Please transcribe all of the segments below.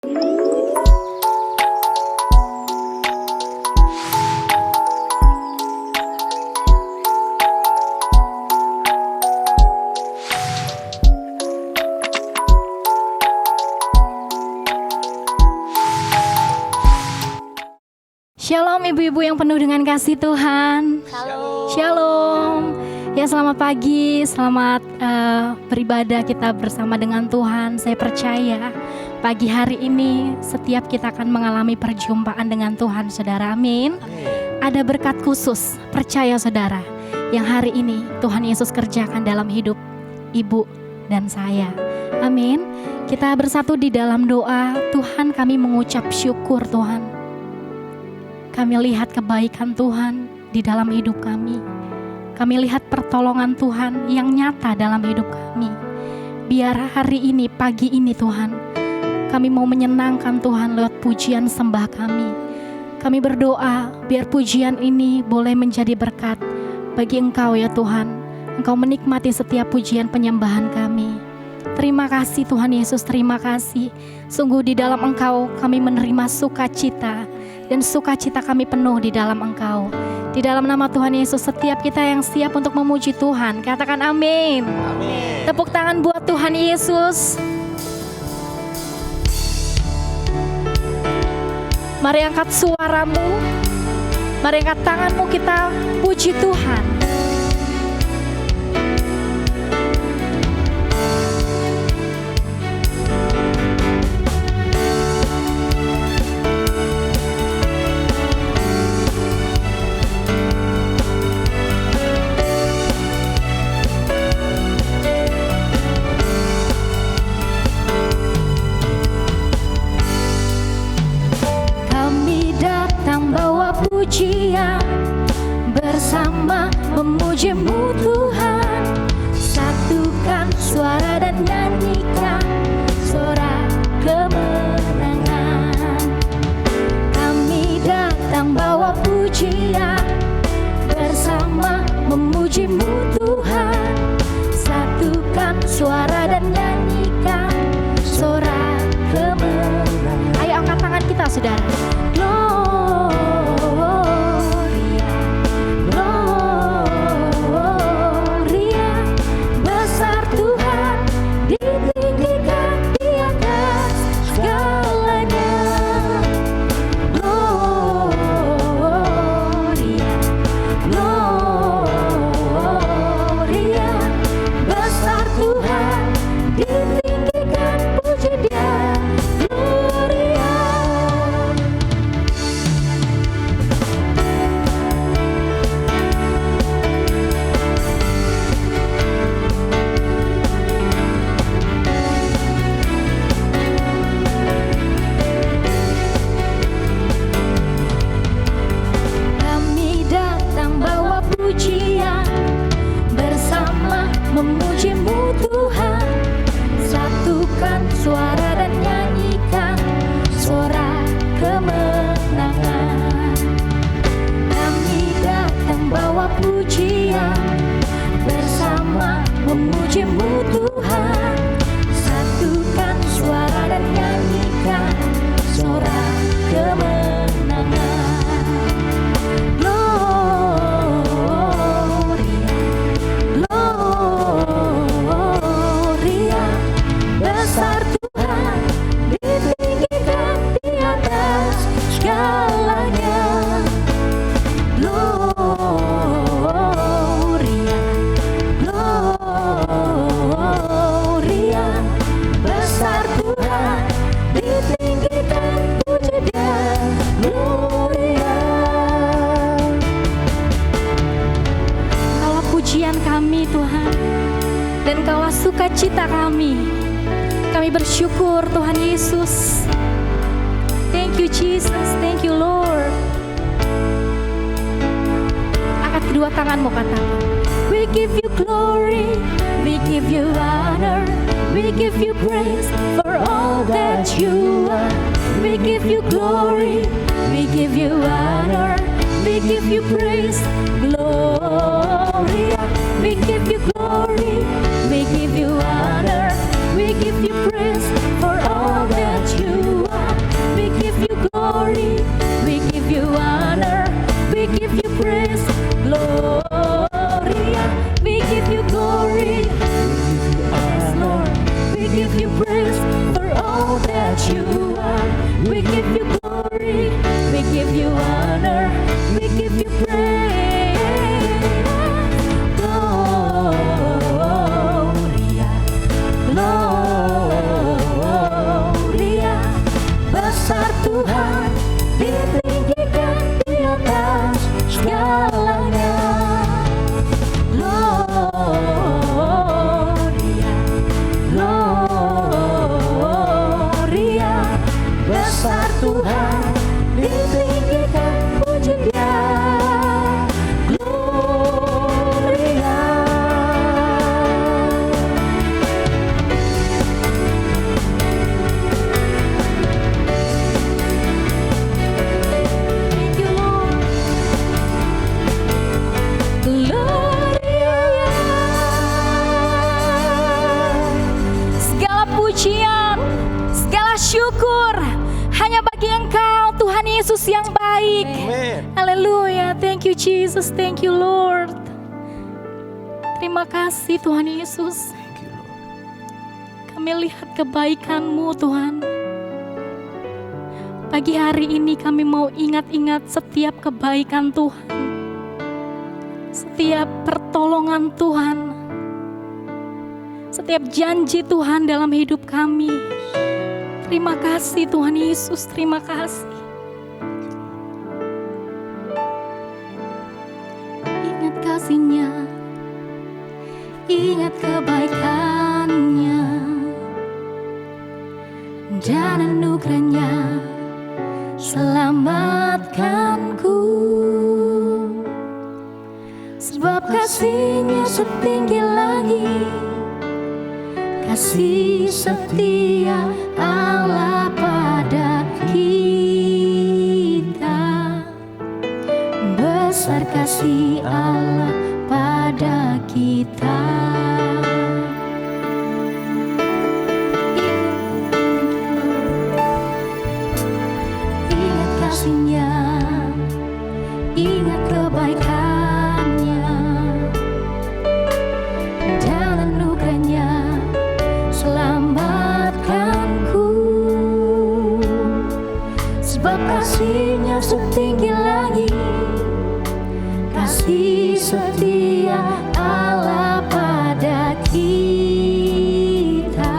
Shalom ibu-ibu yang penuh dengan kasih Tuhan. Shalom. Ya, selamat pagi, selamat beribadah kita bersama dengan Tuhan. Saya percaya pagi hari ini setiap kita akan mengalami perjumpaan dengan Tuhan, saudara. Amin. Ada berkat khusus, percaya saudara, yang hari ini Tuhan Yesus kerjakan dalam hidup ibu dan saya. Amin. Kita bersatu di dalam doa. Tuhan, kami mengucap syukur Tuhan. Kami lihat kebaikan Tuhan di dalam hidup kami. Kami lihat pertolongan Tuhan yang nyata dalam hidup kami. Biar hari ini, pagi ini Tuhan, kami mau menyenangkan Tuhan lewat pujian sembah kami. Kami berdoa biar pujian ini boleh menjadi berkat bagi Engkau ya Tuhan. Engkau menikmati setiap pujian penyembahan kami. Terima kasih Tuhan Yesus, terima kasih. Sungguh di dalam Engkau kami menerima sukacita. Dan sukacita kami penuh di dalam Engkau. Di dalam nama Tuhan Yesus, setiap kita yang siap untuk memuji Tuhan, katakan amin. Amin. Tepuk tangan buat Tuhan Yesus. Mari angkat suaramu, mari angkat tanganmu, kita puji Tuhan. Pujian bersama memuji-Mu Tuhan, satukan suara dan nyanyikan sorak kemenangan. Kami datang bawa pujian bersama memuji-Mu Tuhan, satukan suara dan nyanyikan sorak kemenangan. Ayo angkat tangan kita saudara. Sukacita kami bersyukur Tuhan Yesus. Thank you Jesus, thank you Lord. Angkat kedua tanganmu, katakan, we give you glory, we give you honor, we give you praise for all that you are. We give you glory, we give you honor, we give you praise, glory. We give you glory, we give you honor, we give you praise for all that you are. what you are. We give you glory, we give you honor, we give you praise. Gloria, Gloria, besar Tuhan, ditinggikan di atas segalanya. Gloria, Gloria, besar Tuhan, ditinggikan puji Dia. Gloria. Thank you, Lord. Gloria. Segala pujian, segala syukur hanya bagi Engkau, Tuhan Yesus yang baik. Haleluya. Thank you Jesus, thank you Lord. Terima kasih Tuhan Yesus. Kami lihat kebaikan-Mu Tuhan. Pagi hari ini kami mau ingat-ingat setiap kebaikan Tuhan, setiap pertolongan Tuhan, setiap janji Tuhan dalam hidup kami. Terima kasih Tuhan Yesus, terima kasih. Ingat kasih-Nya, ingat kebaikan-Nya, dan anugerah-Nya selamatkanku. Sebab kasih-Nya setinggi langit, kasih setia Allah pada kita. Besar kasih Allah pada kita. Ingat kasih-Nya, ingat kebaikan-Nya, dan anugerah-Nya selamatkanku. Sebab kasih-Nya setinggi langit, kasih setia Allah pada kita.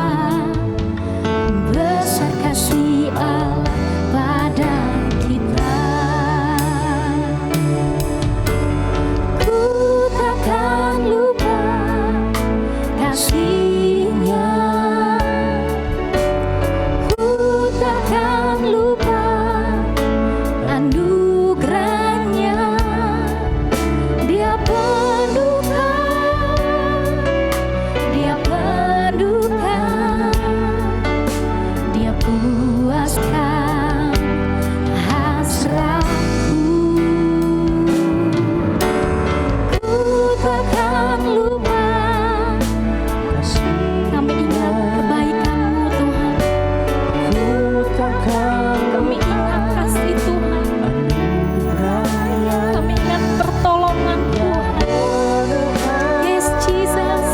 Besar kasih Allah pada kita. Ku takkan lupa kasih-Nya, ku takkan lupa anugerah-Nya. Dia penuhkan, Dia penuhkan, Dia puaskan hasratku. Ku takkan lupa. Kami ingat kebaikan-Mu Tuhan, kami ingat kasih Tuhan, kami ingat pertolongan Tuhan. Yes Jesus,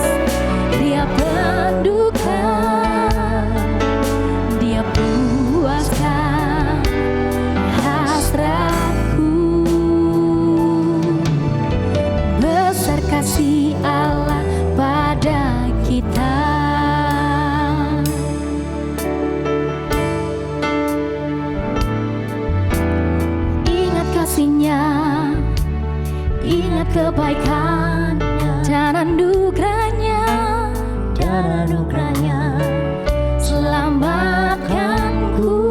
Dia penuhkan, Dia puaskan hasratku. Besar kasih Allah pada kita. Ingat kasih-Nya, ingat kebaikan-Nya, dan anugerah-Nya, selamatkanku.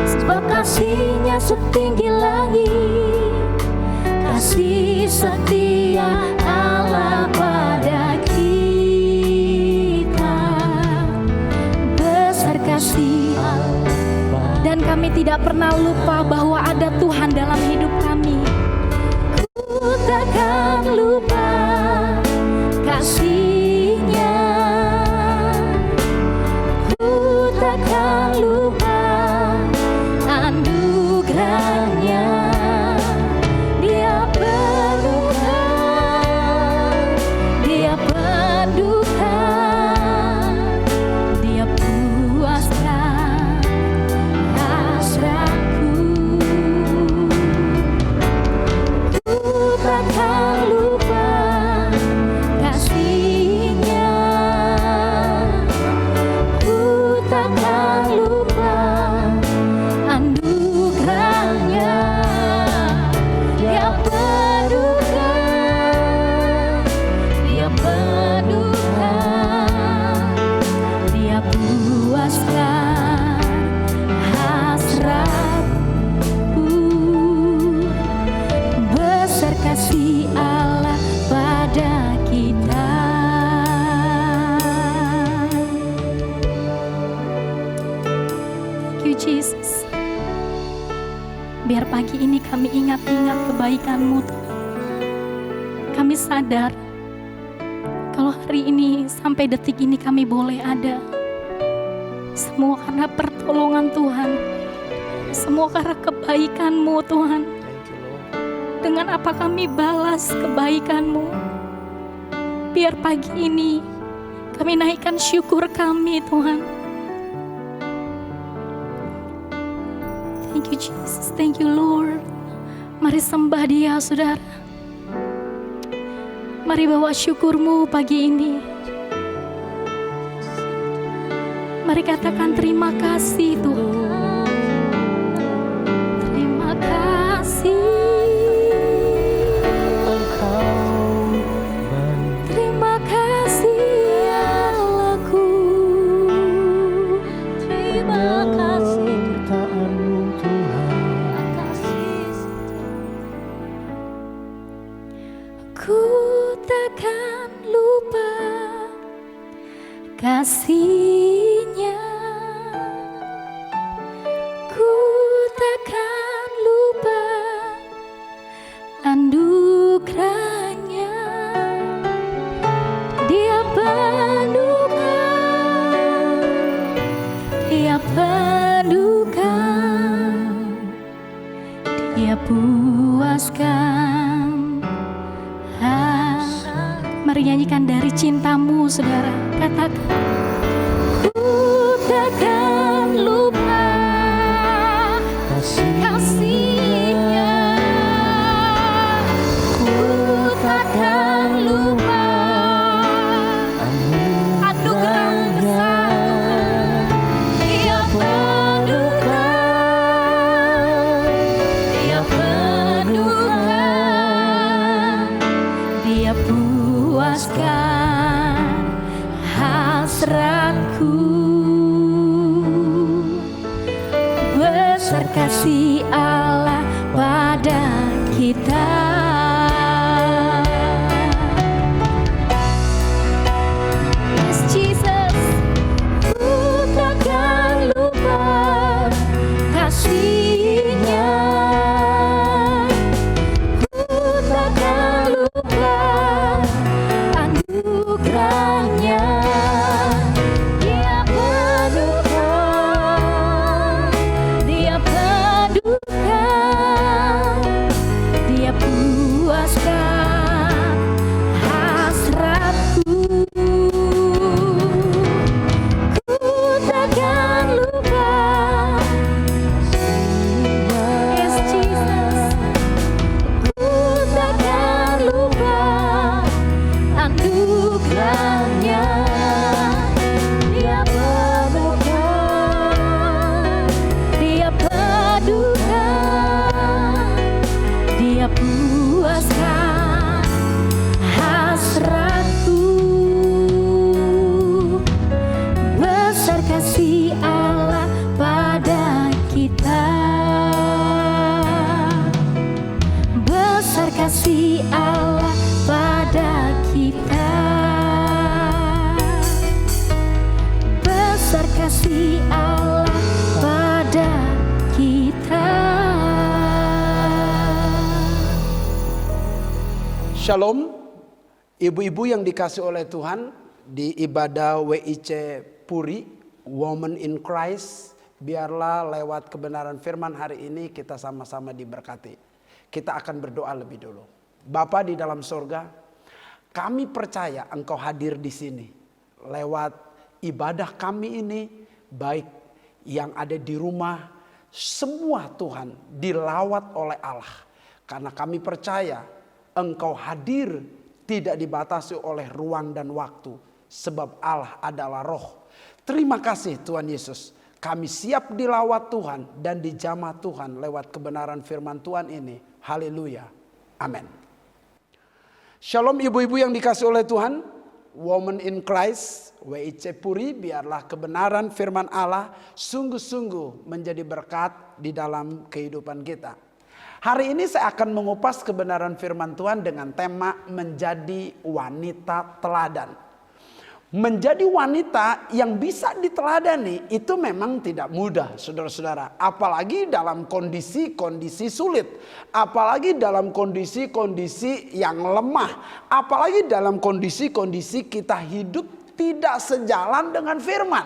Sebab kasih-Nya setinggi langit, kasih setia Allah pada kita. Besar kasih Allah, dan kami tidak pernah lupa bahwa ada Tuhan dalam hidup kami. Ku takkan lupa kasih-Nya, ku takkan lupa anugerah-Nya. Dia penuhkan, Dia penuhkan, Dia puaskan Thank you Jesus. Biar pagi ini kami ingat-ingat kebaikan-Mu Tuhan. Kami sadar kalau hari ini sampai detik ini kami boleh ada, semua karena pertolongan Tuhan, semua karena kebaikan-Mu Tuhan. Dengan apa kami balas kebaikan-Mu? Biar pagi ini kami naikkan syukur kami Tuhan. Thank you Jesus, thank you Lord. Mari sembah Dia saudara. Mari bawa syukur-Mu pagi ini. Mari katakan terima kasih Tuhan. Terima kasih. Terima kasih Allahku. Terima kasih Taat-Mu Tuhan. Ku takkan lupa kasih-Nya. Ku takkan lupa anugerah-Nya. Dia penuhkan, Dia penuhkan, Dia puaskan. Mari nyanyikan dari cinta-Mu saudara. Katakan ku takkan lupa kasih-Nya. Ku takkan lupa anugerah besar. Dia penuhkan, Dia penuhkan, Dia puaskan hasratku. Besar kasih Allah pada kita. Yes Jesus, ku takkan lupa kasih-Nya. Ku takkan lupa anugerah-Nya. Dia penuhkan, Dia penuhkan, Dia puaskan hasratku. Ku takkan lupa. Yes Jesus, ku takkan lupa anugerah-Nya. Dia penuhkan, Dia penuhkan, Dia puaskan hasratku. Besar kasih Allah pada kita. Besar kasih Allah pada kita. Besar kasih Allah pada kita. Shalom, ibu-ibu yang dikasih oleh Tuhan. Di ibadah WIC Puri, Women in Christ, biarlah lewat kebenaran firman hari ini kita sama-sama diberkati. Kita akan berdoa lebih dulu. Bapa di dalam surga, kami percaya Engkau hadir di sini. Lewat ibadah kami ini, baik yang ada di rumah, semua Tuhan dilawat oleh Allah. Karena kami percaya Engkau hadir tidak dibatasi oleh ruang dan waktu. Sebab Allah adalah roh. Terima kasih Tuhan Yesus. Kami siap dilawat Tuhan dan dijamah Tuhan lewat kebenaran firman Tuhan ini. Haleluya. Amin. Shalom ibu-ibu yang dikasih oleh Tuhan. Women in Christ, WIC Puri, biarlah kebenaran firman Allah sungguh-sungguh menjadi berkat di dalam kehidupan kita. Hari ini saya akan mengupas kebenaran firman Tuhan dengan tema menjadi wanita teladan. Menjadi wanita yang bisa diteladani itu memang tidak mudah, saudara-saudara. Apalagi dalam kondisi-kondisi sulit. Apalagi dalam kondisi-kondisi yang lemah. Apalagi dalam kondisi-kondisi kita hidup tidak sejalan dengan firman.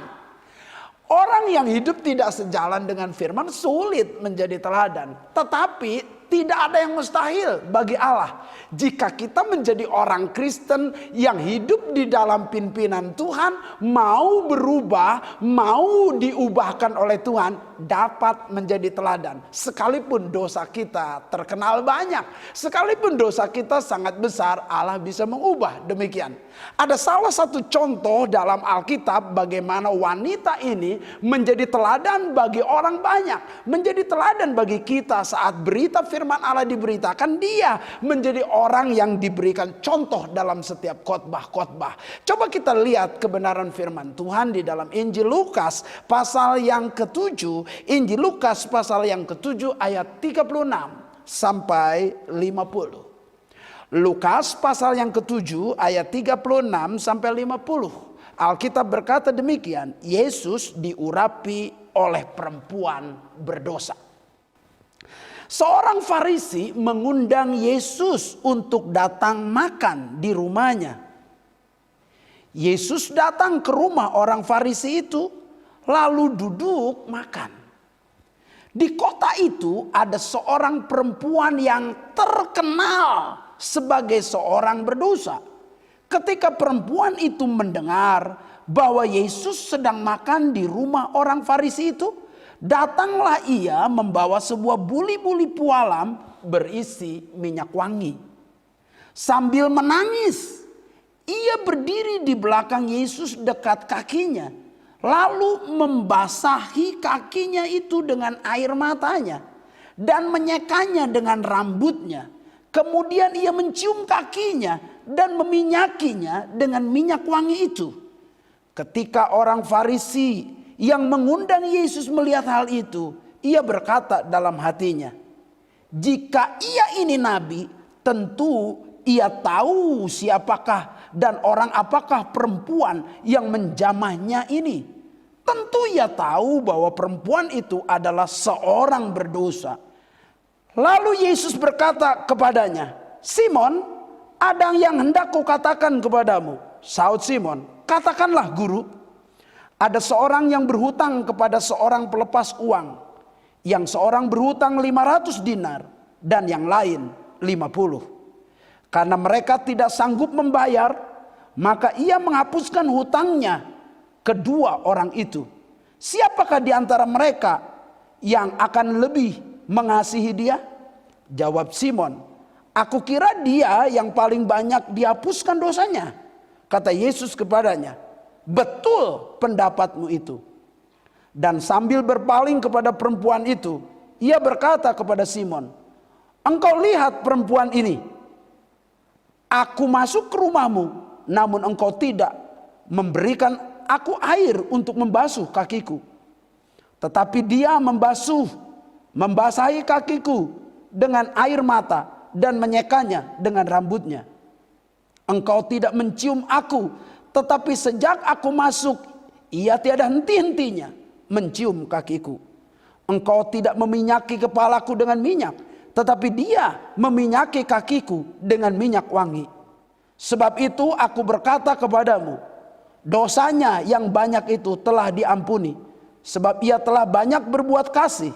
Orang yang hidup tidak sejalan dengan firman sulit menjadi teladan. Tetapi tidak ada yang mustahil bagi Allah. Jika kita menjadi orang Kristen yang hidup di dalam pimpinan Tuhan, mau berubah, mau diubahkan oleh Tuhan, dapat menjadi teladan. Sekalipun dosa kita terkenal banyak, sekalipun dosa kita sangat besar, Allah bisa mengubah. Demikian. Ada salah satu contoh dalam Alkitab bagaimana wanita ini menjadi teladan bagi orang banyak, menjadi teladan bagi kita saat berita firman Allah diberitakan. Dia menjadi orang yang diberikan contoh dalam setiap khotbah-khotbah. Coba kita lihat kebenaran firman Tuhan di dalam Injil Lukas pasal yang ke-7. Injil Lukas pasal yang ke-7 ayat 36 sampai 50. Lukas pasal yang ke-7 ayat 36 sampai 50. Alkitab berkata demikian, Yesus diurapi oleh perempuan berdosa. Seorang Farisi mengundang Yesus untuk datang makan di rumahnya. Yesus datang ke rumah orang Farisi itu, lalu duduk makan. Di kota itu ada seorang perempuan yang terkenal sebagai seorang berdosa. Ketika perempuan itu mendengar bahwa Yesus sedang makan di rumah orang Farisi itu, datanglah ia membawa sebuah buli-buli pualam berisi minyak wangi. Sambil menangis, ia berdiri di belakang Yesus dekat kakinya, lalu membasahi kakinya itu dengan air matanya dan menyekanya dengan rambutnya. Kemudian ia mencium kakinya dan meminyakinya dengan minyak wangi itu. Ketika orang Farisi yang mengundang Yesus melihat hal itu, ia berkata dalam hatinya, jika ia ini nabi, tentu ia tahu siapakah dan orang apakah perempuan yang menjamahnya ini. Tentu ia tahu bahwa perempuan itu adalah seorang berdosa. Lalu Yesus berkata kepadanya, Simon, ada yang hendak kukatakan kepadamu. Saud Simon, katakanlah guru. Ada seorang yang berhutang kepada seorang pelepas uang. Yang seorang berhutang 500 dinar dan yang lain 50. Karena mereka tidak sanggup membayar, maka ia menghapuskan hutangnya kedua orang itu. Siapakah di antara mereka yang akan lebih mengasihi dia? Jawab Simon, aku kira dia yang paling banyak dihapuskan dosanya. Kata Yesus kepadanya, betul pendapatmu itu. Dan sambil berpaling kepada perempuan itu, ia berkata kepada Simon, engkau lihat perempuan ini. Aku masuk ke rumahmu, namun engkau tidak memberikan aku air untuk membasuh kakiku. Tetapi dia membasahi kakiku dengan air mata dan menyekanya dengan rambutnya. Engkau tidak mencium aku, tetapi sejak aku masuk, ia tiada henti-hentinya mencium kakiku. Engkau tidak meminyaki kepalaku dengan minyak, tetapi dia meminyaki kakiku dengan minyak wangi. Sebab itu aku berkata kepadamu, dosanya yang banyak itu telah diampuni, sebab ia telah banyak berbuat kasih.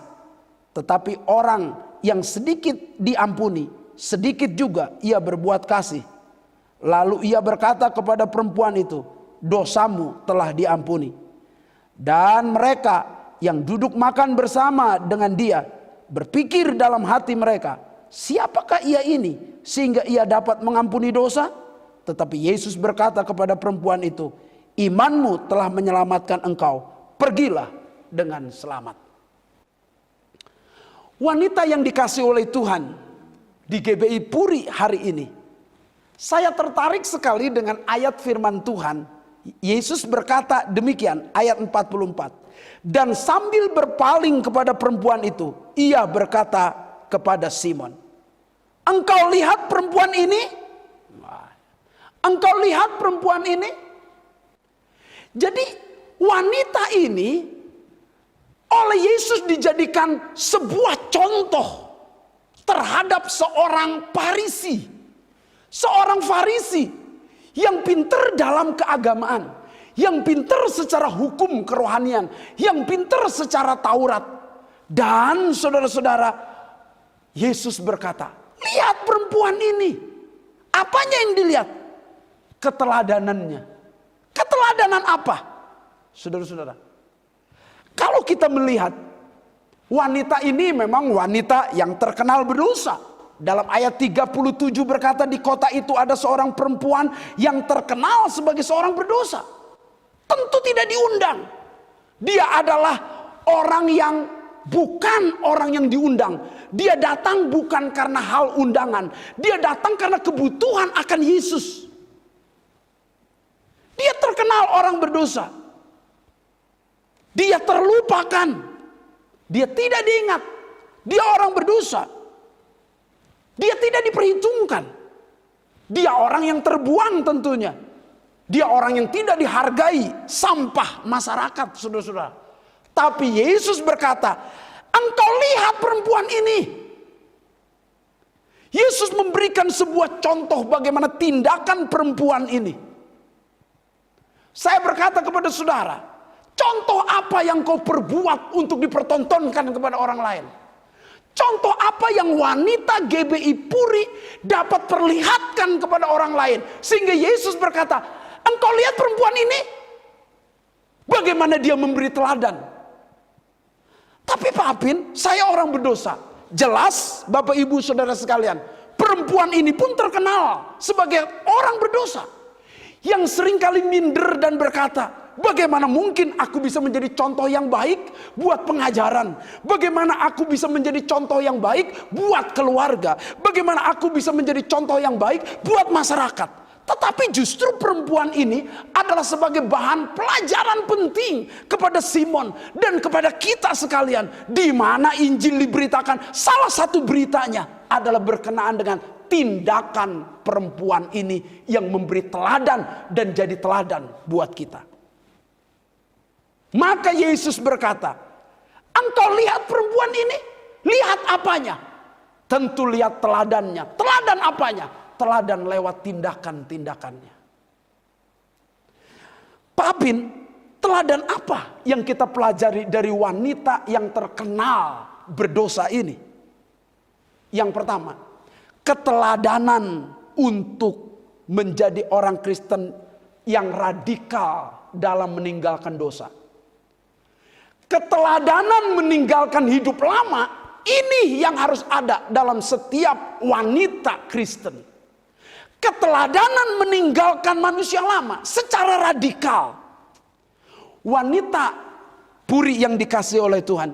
Tetapi orang yang sedikit diampuni, sedikit juga ia berbuat kasih. Lalu ia berkata kepada perempuan itu, dosamu telah diampuni. Dan mereka yang duduk makan bersama dengan dia berpikir dalam hati mereka, siapakah ia ini sehingga ia dapat mengampuni dosa? Tetapi Yesus berkata kepada perempuan itu, imanmu telah menyelamatkan engkau, pergilah dengan selamat. Wanita yang dikasih oleh Tuhan di GBI Puri hari ini, saya tertarik sekali dengan ayat firman Tuhan. Yesus berkata demikian, ayat 44. Dan sambil berpaling kepada perempuan itu, ia berkata kepada Simon, engkau lihat perempuan ini? Engkau lihat perempuan ini? Jadi wanita ini oleh Yesus dijadikan sebuah contoh terhadap seorang Farisi. Seorang Farisi yang pintar dalam keagamaan, yang pintar secara hukum kerohanian, yang pintar secara Taurat. Dan saudara-saudara, Yesus berkata, lihat perempuan ini. Apanya yang dilihat? Keteladanannya. Keteladanan apa? Saudara-saudara, kalau kita melihat wanita ini memang wanita yang terkenal berdosa. Dalam ayat 37 berkata, di kota itu ada seorang perempuan yang terkenal sebagai seorang berdosa. Tentu tidak diundang. Dia adalah orang yang bukan orang yang diundang. Dia datang bukan karena hal undangan. Dia datang karena kebutuhan akan Yesus. Dia terkenal orang berdosa. Dia terlupakan. Dia tidak diingat. Dia orang berdosa. Dia tidak diperhitungkan. Dia orang yang terbuang tentunya. Dia orang yang tidak dihargai, sampah masyarakat, saudara-saudara. Tapi Yesus berkata, engkau lihat perempuan ini. Yesus memberikan sebuah contoh bagaimana tindakan perempuan ini. Saya berkata kepada saudara, contoh apa yang kau perbuat untuk dipertontonkan kepada orang lain? Contoh apa yang wanita GBI Puri dapat perlihatkan kepada orang lain? Sehingga Yesus berkata, engkau lihat perempuan ini? Bagaimana dia memberi teladan? Tapi Pak Apin, saya orang berdosa. Jelas Bapak Ibu Saudara sekalian, perempuan ini pun terkenal sebagai orang berdosa. Yang seringkali minder dan berkata, bagaimana mungkin aku bisa menjadi contoh yang baik buat pengajaran? Bagaimana aku bisa menjadi contoh yang baik buat keluarga? Bagaimana aku bisa menjadi contoh yang baik buat masyarakat? Tetapi justru perempuan ini adalah sebagai bahan pelajaran penting kepada Simon dan kepada kita sekalian. Di mana Injil diberitakan, salah satu beritanya adalah berkenaan dengan tindakan perempuan ini yang memberi teladan dan jadi teladan buat kita. Maka Yesus berkata, engkau lihat perempuan ini? Lihat apanya? Tentu lihat teladannya. Teladan apanya? Teladan lewat tindakan-tindakannya. Pak Apin, teladan apa yang kita pelajari dari wanita yang terkenal berdosa ini? Yang pertama, keteladanan untuk menjadi orang Kristen yang radikal dalam meninggalkan dosa. Keteladanan meninggalkan hidup lama, ini yang harus ada dalam setiap wanita Kristen. Keteladanan meninggalkan manusia lama secara radikal. Wanita Puri yang dikasihi oleh Tuhan,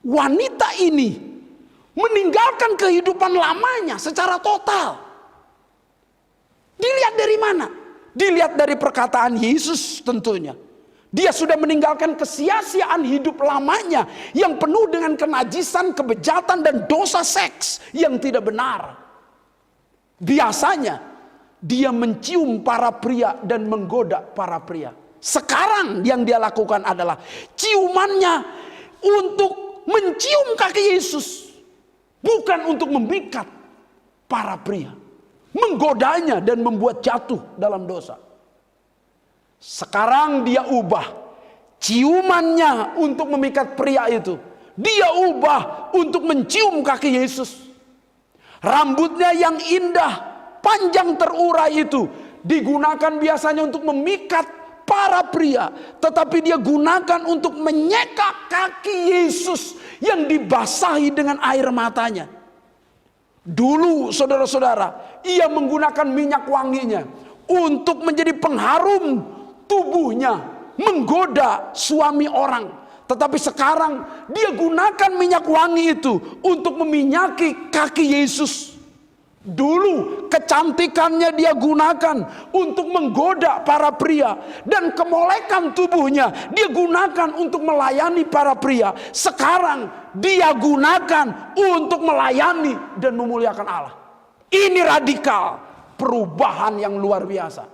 wanita ini meninggalkan kehidupan lamanya secara total. Dilihat dari mana? Dilihat dari perkataan Yesus tentunya. Dia sudah meninggalkan kesia-siaan hidup lamanya yang penuh dengan kenajisan, kebejatan, dan dosa seks yang tidak benar. Biasanya dia mencium para pria dan menggoda para pria. Sekarang yang dia lakukan adalah ciumannya untuk mencium kaki Yesus, bukan untuk memikat para pria, menggodanya dan membuat jatuh dalam dosa. Sekarang dia ubah ciumannya untuk memikat pria itu. Dia ubah untuk mencium kaki Yesus. Rambutnya yang indah, panjang terurai itu digunakan biasanya untuk memikat para pria. Tetapi dia gunakan untuk menyeka kaki Yesus yang dibasahi dengan air matanya. Dulu saudara-saudara, ia menggunakan minyak wanginya untuk menjadi pengharum tubuhnya, menggoda suami orang. Tetapi sekarang dia gunakan minyak wangi itu untuk meminyaki kaki Yesus. Dulu kecantikannya dia gunakan untuk menggoda para pria, dan kemolekan tubuhnya dia gunakan untuk melayani para pria. Sekarang dia gunakan untuk melayani dan memuliakan Allah. Ini radikal, perubahan yang luar biasa.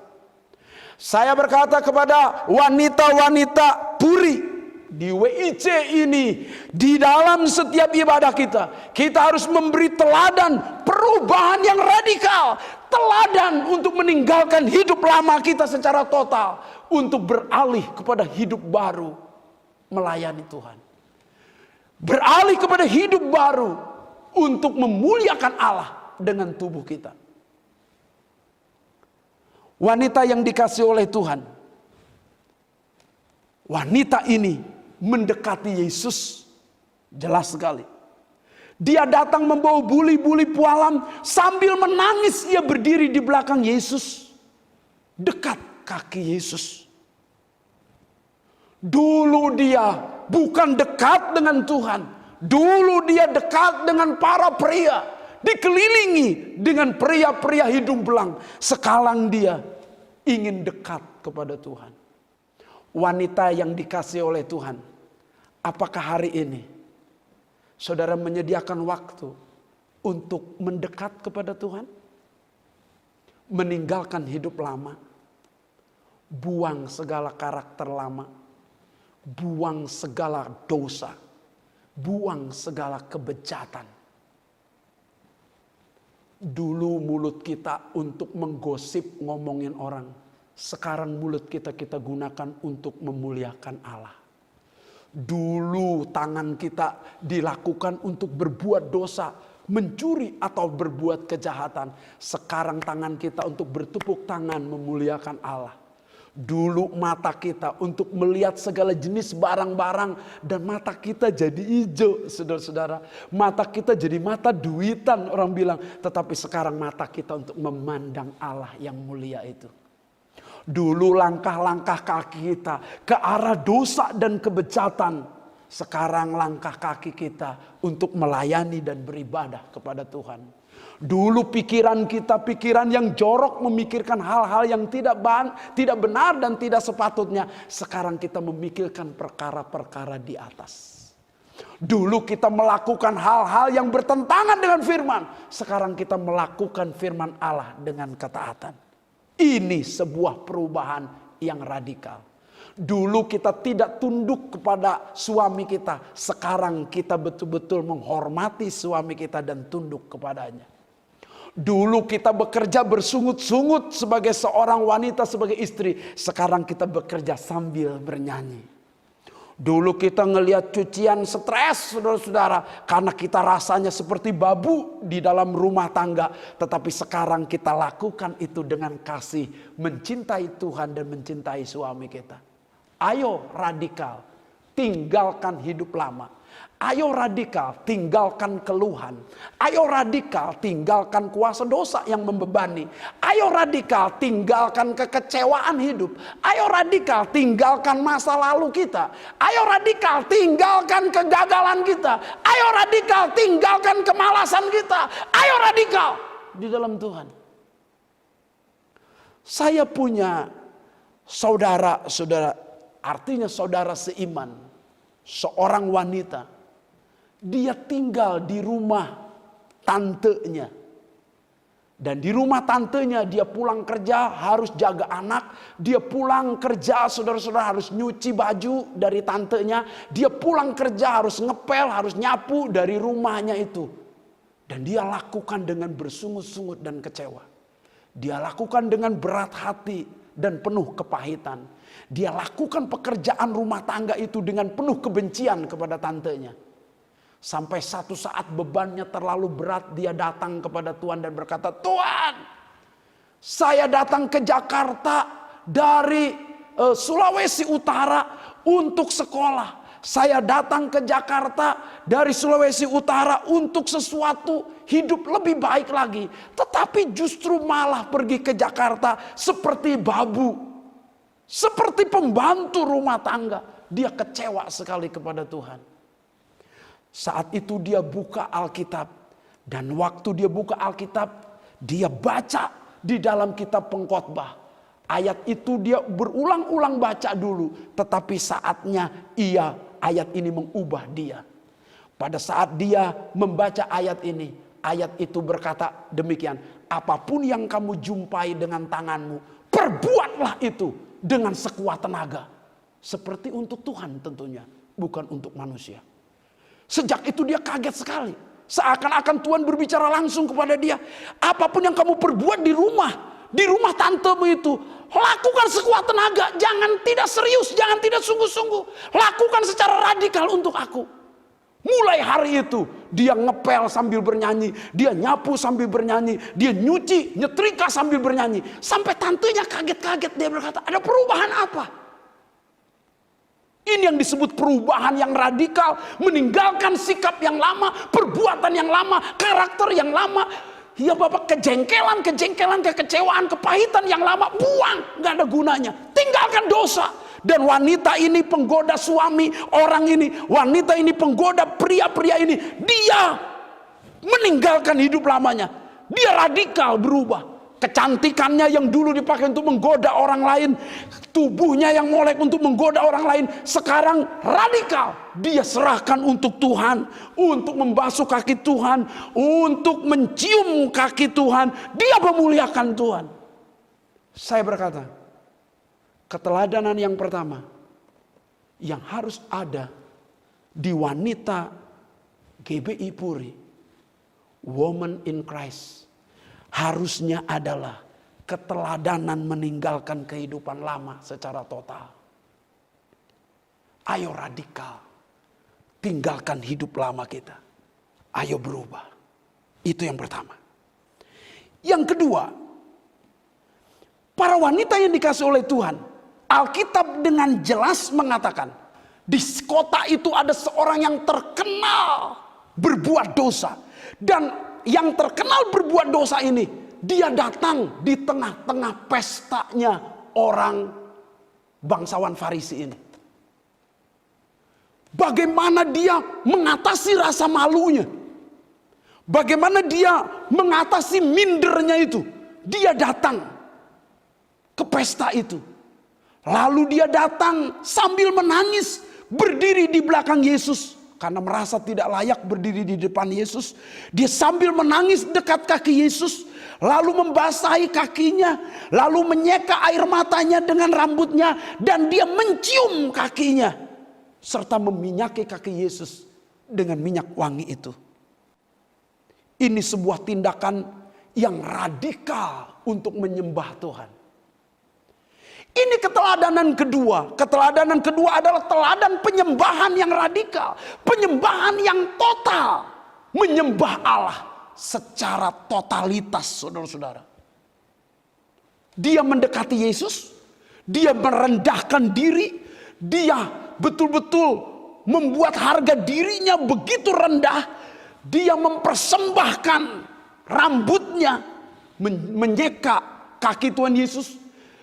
Saya berkata kepada wanita-wanita Puri di WIC ini, di dalam setiap ibadah kita, kita harus memberi teladan perubahan yang radikal. Teladan untuk meninggalkan hidup lama kita secara total, untuk beralih kepada hidup baru, melayani Tuhan. Beralih kepada hidup baru untuk memuliakan Allah dengan tubuh kita. Wanita yang dikasihi oleh Tuhan, wanita ini mendekati Yesus jelas sekali. Dia datang membawa buli-buli pualam, sambil menangis ia berdiri di belakang Yesus, dekat kaki Yesus. Dulu dia bukan dekat dengan Tuhan, dulu dia dekat dengan para pria, dikelilingi dengan pria-pria hidung belang. Sekarang dia ingin dekat kepada Tuhan. Wanita yang dikasihi oleh Tuhan, apakah hari ini saudara menyediakan waktu untuk mendekat kepada Tuhan? Meninggalkan hidup lama, buang segala karakter lama, buang segala dosa, buang segala kebejatan. Dulu mulut kita untuk menggosip, ngomongin orang. Sekarang mulut kita gunakan untuk memuliakan Allah. Dulu tangan kita dilakukan untuk berbuat dosa, mencuri atau berbuat kejahatan. Sekarang tangan kita untuk bertepuk tangan memuliakan Allah. Dulu mata kita untuk melihat segala jenis barang-barang, dan mata kita jadi hijau, saudara-saudara. Mata kita jadi mata duitan, orang bilang. Tetapi sekarang mata kita untuk memandang Allah yang mulia itu. Dulu langkah-langkah kaki kita ke arah dosa dan kebejatan. Sekarang langkah kaki kita untuk melayani dan beribadah kepada Tuhan. Dulu pikiran kita pikiran yang jorok, memikirkan hal-hal yang tidak benar dan tidak sepatutnya. Sekarang kita memikirkan perkara-perkara di atas. Dulu kita melakukan hal-hal yang bertentangan dengan firman. Sekarang kita melakukan firman Allah dengan ketaatan. Ini sebuah perubahan yang radikal. Dulu kita tidak tunduk kepada suami kita. Sekarang kita betul-betul menghormati suami kita dan tunduk kepadanya. Dulu kita bekerja bersungut-sungut sebagai seorang wanita, sebagai istri. Sekarang kita bekerja sambil bernyanyi. Dulu kita ngelihat cucian stres, saudara-saudara, karena kita rasanya seperti babu di dalam rumah tangga. Tetapi sekarang kita lakukan itu dengan kasih, mencintai Tuhan dan mencintai suami kita. Ayo radikal, tinggalkan hidup lama. Ayo radikal, tinggalkan keluhan. Ayo radikal, tinggalkan kuasa dosa yang membebani. Ayo radikal, tinggalkan kekecewaan hidup. Ayo radikal, tinggalkan masa lalu kita. Ayo radikal, tinggalkan kegagalan kita. Ayo radikal, tinggalkan kemalasan kita. Ayo radikal di dalam Tuhan. Saya punya saudara-saudara, artinya saudara seiman, seorang wanita. Dia tinggal di rumah tantenya. Dan di rumah tantenya dia pulang kerja harus jaga anak. Dia pulang kerja, saudara-saudara, harus nyuci baju dari tantenya. Dia pulang kerja harus ngepel, harus nyapu dari rumahnya itu. Dan dia lakukan dengan bersungut-sungut dan kecewa. Dia lakukan dengan berat hati dan penuh kepahitan. Dia lakukan pekerjaan rumah tangga itu dengan penuh kebencian kepada tantenya. Sampai satu saat bebannya terlalu berat, dia datang kepada Tuhan dan berkata, "Tuhan, saya datang ke Jakarta dari Sulawesi Utara untuk sekolah. Saya datang ke Jakarta dari Sulawesi Utara untuk sesuatu hidup lebih baik lagi. Tetapi justru malah pergi ke Jakarta seperti babu, seperti pembantu rumah tangga." Dia kecewa sekali kepada Tuhan. Saat itu dia buka Alkitab. Dan waktu dia buka Alkitab, dia baca di dalam kitab Pengkhotbah. Ayat itu dia berulang-ulang baca dulu. Tetapi saatnya ayat ini mengubah dia. Pada saat dia membaca ayat ini, ayat itu berkata demikian. Apapun yang kamu jumpai dengan tanganmu, perbuatlah itu dengan sekuat tenaga. Seperti untuk Tuhan tentunya, bukan untuk manusia. Sejak itu dia kaget sekali. Seakan-akan Tuhan berbicara langsung kepada dia. Apapun yang kamu perbuat di rumah tantemu itu, lakukan sekuat tenaga. Jangan tidak serius, jangan tidak sungguh-sungguh. Lakukan secara radikal untuk aku. Mulai hari itu dia ngepel sambil bernyanyi, dia nyapu sambil bernyanyi, dia nyuci, nyetrika sambil bernyanyi. Sampai tantenya kaget-kaget, dia berkata, ada perubahan apa? Ini yang disebut perubahan yang radikal, meninggalkan sikap yang lama, perbuatan yang lama, karakter yang lama. Ya Bapak, kejengkelan, kekecewaan, kepahitan yang lama, buang, gak ada gunanya. Tinggalkan dosa. Dan wanita ini penggoda suami orang ini, wanita ini penggoda pria-pria ini, dia meninggalkan hidup lamanya. Dia radikal berubah. Kecantikannya yang dulu dipakai untuk menggoda orang lain, tubuhnya yang molek untuk menggoda orang lain, sekarang radikal. Dia serahkan untuk Tuhan, untuk membasuh kaki Tuhan, untuk mencium kaki Tuhan. Dia memuliakan Tuhan. Saya berkata, keteladanan yang pertama yang harus ada di wanita GBI Puri, Woman in Christ, harusnya adalah keteladanan meninggalkan kehidupan lama secara total. Ayo radikal, tinggalkan hidup lama kita. Ayo berubah. Itu yang pertama. Yang kedua, para wanita yang dikasih oleh Tuhan, Alkitab dengan jelas mengatakan, di kota itu ada seorang yang terkenal berbuat dosa. Dan yang terkenal berbuat dosa ini, dia datang di tengah-tengah pestanya orang bangsawan Farisi ini. Bagaimana dia mengatasi rasa malunya? Bagaimana dia mengatasi mindernya itu? Dia datang ke pesta itu. Lalu dia datang sambil menangis, berdiri di belakang Yesus. Karena merasa tidak layak berdiri di depan Yesus, dia sambil menangis dekat kaki Yesus, lalu membasahi kakinya, lalu menyeka air matanya dengan rambutnya, dan dia mencium kakinya, serta meminyaki kaki Yesus dengan minyak wangi itu. Ini sebuah tindakan yang radikal untuk menyembah Tuhan. Ini keteladanan kedua. Keteladanan kedua adalah teladan penyembahan yang radikal. Penyembahan yang total. Menyembah Allah secara totalitas, saudara-saudara. Dia mendekati Yesus. Dia merendahkan diri. Dia betul-betul membuat harga dirinya begitu rendah. Dia mempersembahkan rambutnya, menyeka kaki Tuhan Yesus.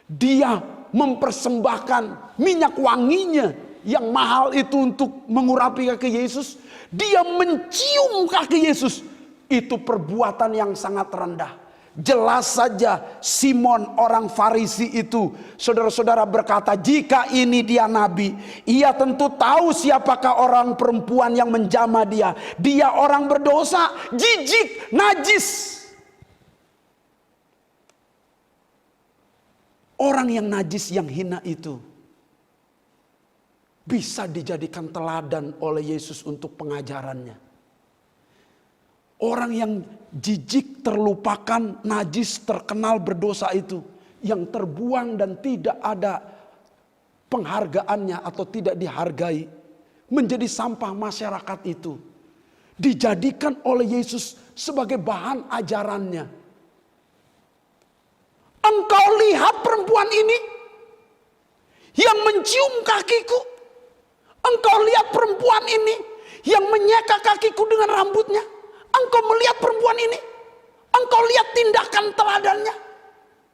Dia mempersembahkan minyak wanginya yang mahal itu untuk mengurapi kaki Yesus. Dia mencium kaki Yesus. Itu perbuatan yang sangat rendah. Jelas saja Simon orang Farisi itu, saudara-saudara, berkata, jika ini dia nabi, ia tentu tahu siapakah orang perempuan yang menjamah dia. Dia orang berdosa, jijik, najis. Orang yang najis, yang hina itu bisa dijadikan teladan oleh Yesus untuk pengajarannya. Orang yang jijik, terlupakan, najis, terkenal berdosa itu, yang terbuang dan tidak ada penghargaannya atau tidak dihargai, menjadi sampah masyarakat itu, dijadikan oleh Yesus sebagai bahan ajarannya. Engkau lihat perempuan ini yang mencium kakiku. Engkau lihat perempuan ini yang menyeka kakiku dengan rambutnya. Engkau melihat perempuan ini. Engkau lihat tindakan teladannya.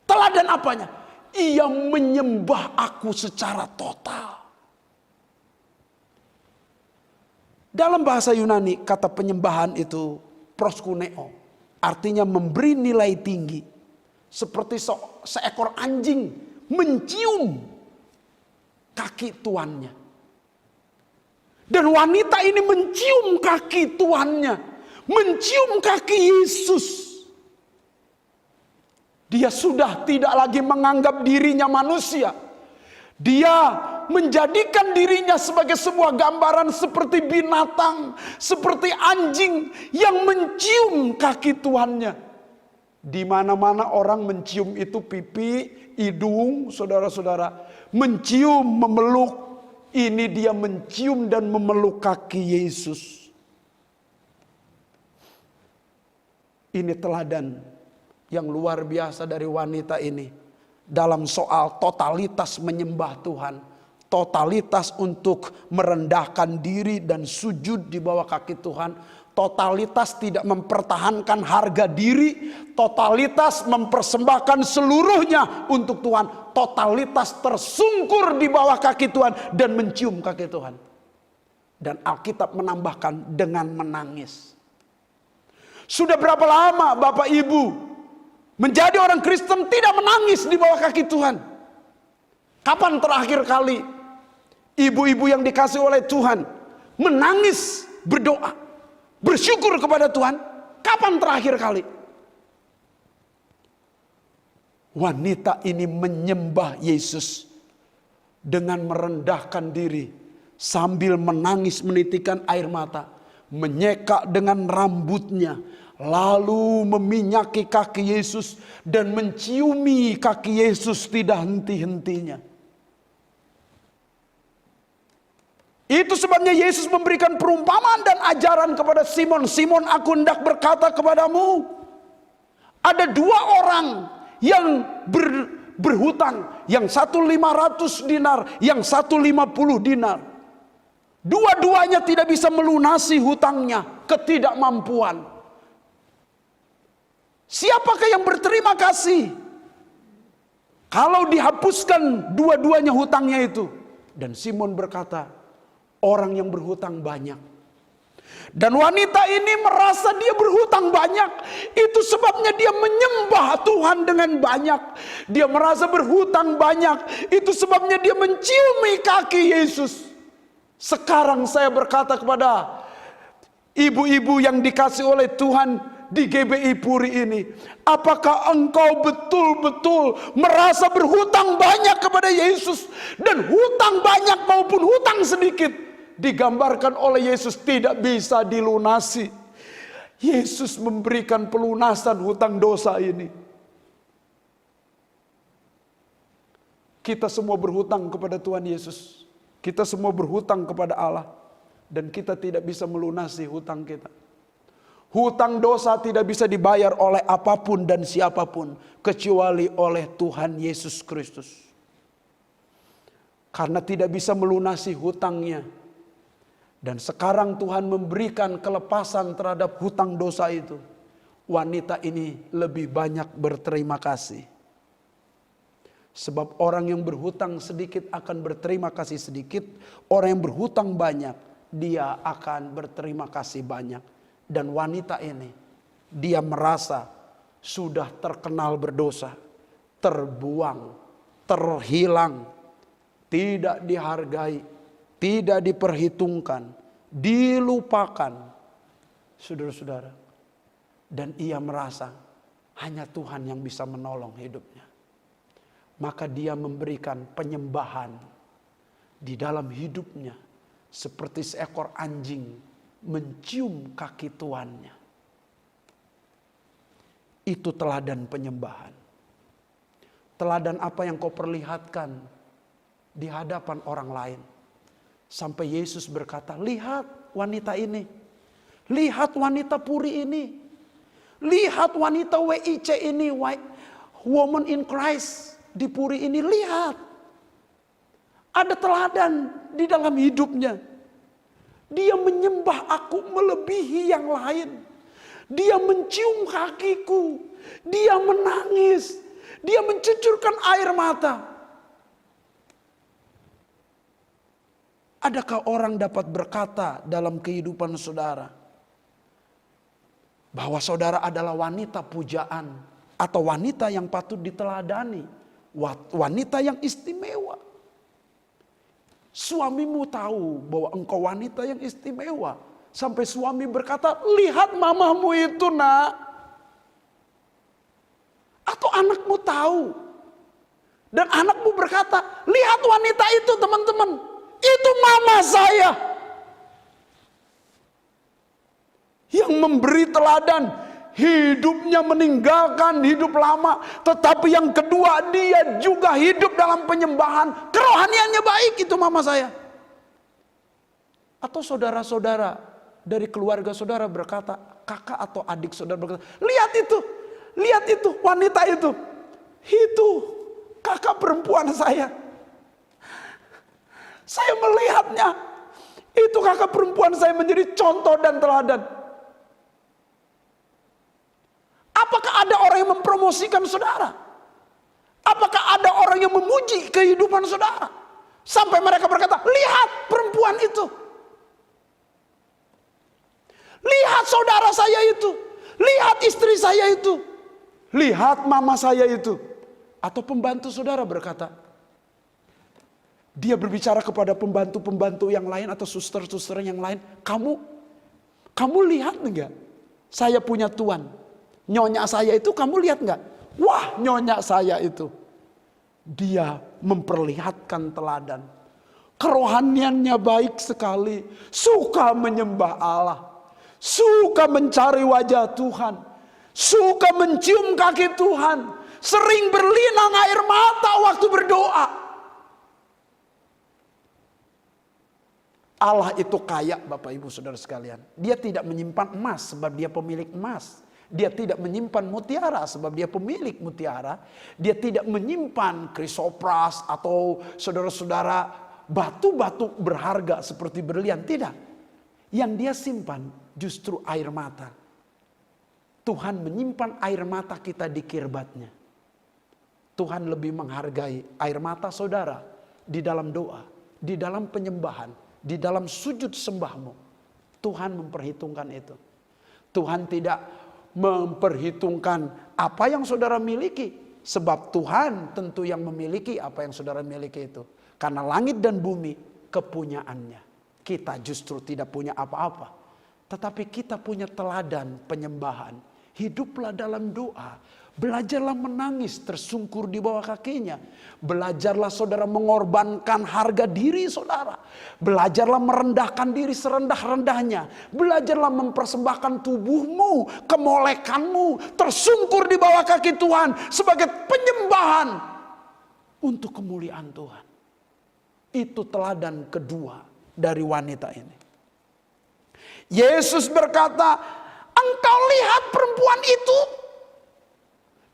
Teladan apanya? Ia menyembah aku secara total. Dalam bahasa Yunani, kata penyembahan itu proskuneo. Artinya memberi nilai tinggi. Seperti seekor anjing mencium kaki tuannya. Dan wanita ini mencium kaki tuannya. Mencium kaki Yesus. Dia sudah tidak lagi menganggap dirinya manusia. Dia menjadikan dirinya sebagai sebuah gambaran seperti binatang, seperti anjing yang mencium kaki tuannya. Di mana-mana orang mencium itu pipi, hidung, saudara-saudara. Mencium, memeluk. Ini dia mencium dan memeluk kaki Yesus. Ini teladan yang luar biasa dari wanita ini. Dalam soal totalitas menyembah Tuhan. Totalitas untuk merendahkan diri dan sujud di bawah kaki Tuhan. Totalitas tidak mempertahankan harga diri. Totalitas mempersembahkan seluruhnya untuk Tuhan. Totalitas tersungkur di bawah kaki Tuhan dan mencium kaki Tuhan. Dan Alkitab menambahkan dengan menangis. Sudah berapa lama Bapak Ibu menjadi orang Kristen tidak menangis di bawah kaki Tuhan? Kapan terakhir kali ibu-ibu yang dikasih oleh Tuhan menangis berdoa, bersyukur kepada Tuhan? Kapan terakhir kali? Wanita ini menyembah Yesus dengan merendahkan diri sambil menangis menitikan air mata, menyeka dengan rambutnya, lalu meminyaki kaki Yesus dan menciumi kaki Yesus tidak henti-hentinya. Itu sebabnya Yesus memberikan perumpamaan dan ajaran kepada Simon. Simon, aku hendak berkata kepadamu, ada dua orang yang berhutang. Yang satu 500 dinar, yang satu 50 dinar. Dua-duanya tidak bisa melunasi hutangnya, ketidakmampuan. Siapakah yang berterima kasih kalau dihapuskan dua-duanya hutangnya itu? Dan Simon berkata, orang yang berhutang banyak. Dan wanita ini merasa dia berhutang banyak. Itu sebabnya dia menyembah Tuhan dengan banyak. Dia merasa berhutang banyak. Itu sebabnya dia menciumi kaki Yesus. Sekarang saya berkata kepada ibu-ibu yang dikasih oleh Tuhan di GBI Puri ini, apakah engkau betul-betul merasa berhutang banyak kepada Yesus? Dan hutang banyak maupun hutang sedikit digambarkan oleh Yesus tidak bisa dilunasi. Yesus memberikan pelunasan hutang dosa ini. Kita semua berhutang kepada Tuhan Yesus. Kita semua berhutang kepada Allah. Dan kita tidak bisa melunasi hutang kita. Hutang dosa tidak bisa dibayar oleh apapun dan siapapun kecuali oleh Tuhan Yesus Kristus. Karena tidak bisa melunasi hutangnya. Dan sekarang Tuhan memberikan kelepasan terhadap hutang dosa itu. Wanita ini lebih banyak berterima kasih. Sebab orang yang berhutang sedikit akan berterima kasih sedikit. Orang yang berhutang banyak, dia akan berterima kasih banyak. Dan wanita ini, dia merasa sudah terkenal berdosa, terbuang, terhilang, tidak dihargai, tidak diperhitungkan, dilupakan. Saudara-saudara, dan ia merasa hanya Tuhan yang bisa menolong hidupnya. Maka dia memberikan penyembahan di dalam hidupnya seperti seekor anjing mencium kaki tuannya. Itu teladan penyembahan. Teladan apa yang kau perlihatkan di hadapan orang lain. Sampai Yesus berkata, lihat wanita ini. Lihat wanita Puri ini. Lihat wanita WIC ini. Woman in Christ di Puri ini. Lihat. Ada teladan di dalam hidupnya. Dia menyembah aku melebihi yang lain. Dia mencium kakiku. Dia menangis. Dia mencucurkan air mata. Adakah orang dapat berkata dalam kehidupan saudara bahwa saudara adalah wanita pujaan atau wanita yang patut diteladani, wanita yang istimewa? Suamimu tahu bahwa engkau wanita yang istimewa. Sampai suami berkata, lihat mamamu itu nak. Atau anakmu tahu. Dan anakmu berkata, lihat wanita itu teman-teman. Itu mama saya. Yang memberi teladan. Hidupnya meninggalkan hidup lama. Tetapi yang kedua, dia juga hidup dalam penyembahan. Kerohaniannya baik, itu mama saya. Atau saudara-saudara dari keluarga saudara berkata, kakak atau adik saudara berkata, lihat itu wanita itu kakak perempuan saya melihatnya, itu kakak perempuan saya menjadi contoh dan teladan. Apakah ada orang yang mempromosikan saudara? Apakah ada orang yang memuji kehidupan saudara? Sampai mereka berkata, lihat perempuan itu. Lihat saudara saya itu. Lihat istri saya itu. Lihat mama saya itu. Atau pembantu saudara berkata. Dia berbicara kepada pembantu-pembantu yang lain atau suster-suster yang lain. Kamu lihat enggak? Saya punya tuan. Nyonya saya itu kamu lihat enggak? Wah, nyonya saya itu. Dia memperlihatkan teladan. Kerohaniannya baik sekali. Suka menyembah Allah. Suka mencari wajah Tuhan. Suka mencium kaki Tuhan. Sering berlinang air mata waktu berdoa. Allah itu kaya, Bapak Ibu Saudara sekalian. Dia tidak menyimpan emas sebab dia pemilik emas. Dia tidak menyimpan mutiara sebab dia pemilik mutiara. Dia tidak menyimpan krisopras atau saudara-saudara batu-batu berharga seperti berlian. Tidak. Yang dia simpan justru air mata. Tuhan menyimpan air mata kita di kirbatnya. Tuhan lebih menghargai air mata saudara di dalam doa, di dalam penyembahan, di dalam sujud sembahmu. Tuhan memperhitungkan itu. Tuhan tidak memperhitungkan apa yang saudara miliki. Sebab Tuhan tentu yang memiliki apa yang saudara miliki itu. Karena langit dan bumi kepunyaannya. Kita justru tidak punya apa-apa. Tetapi kita punya teladan penyembahan. Hiduplah dalam doa. Belajarlah menangis tersungkur di bawah kakinya. Belajarlah saudara mengorbankan harga diri saudara. Belajarlah merendahkan diri serendah-rendahnya. Belajarlah mempersembahkan tubuhmu, kemolekanmu. Tersungkur di bawah kaki Tuhan sebagai penyembahan untuk kemuliaan Tuhan. Itu teladan kedua dari wanita ini. Yesus berkata, engkau lihat perempuan itu.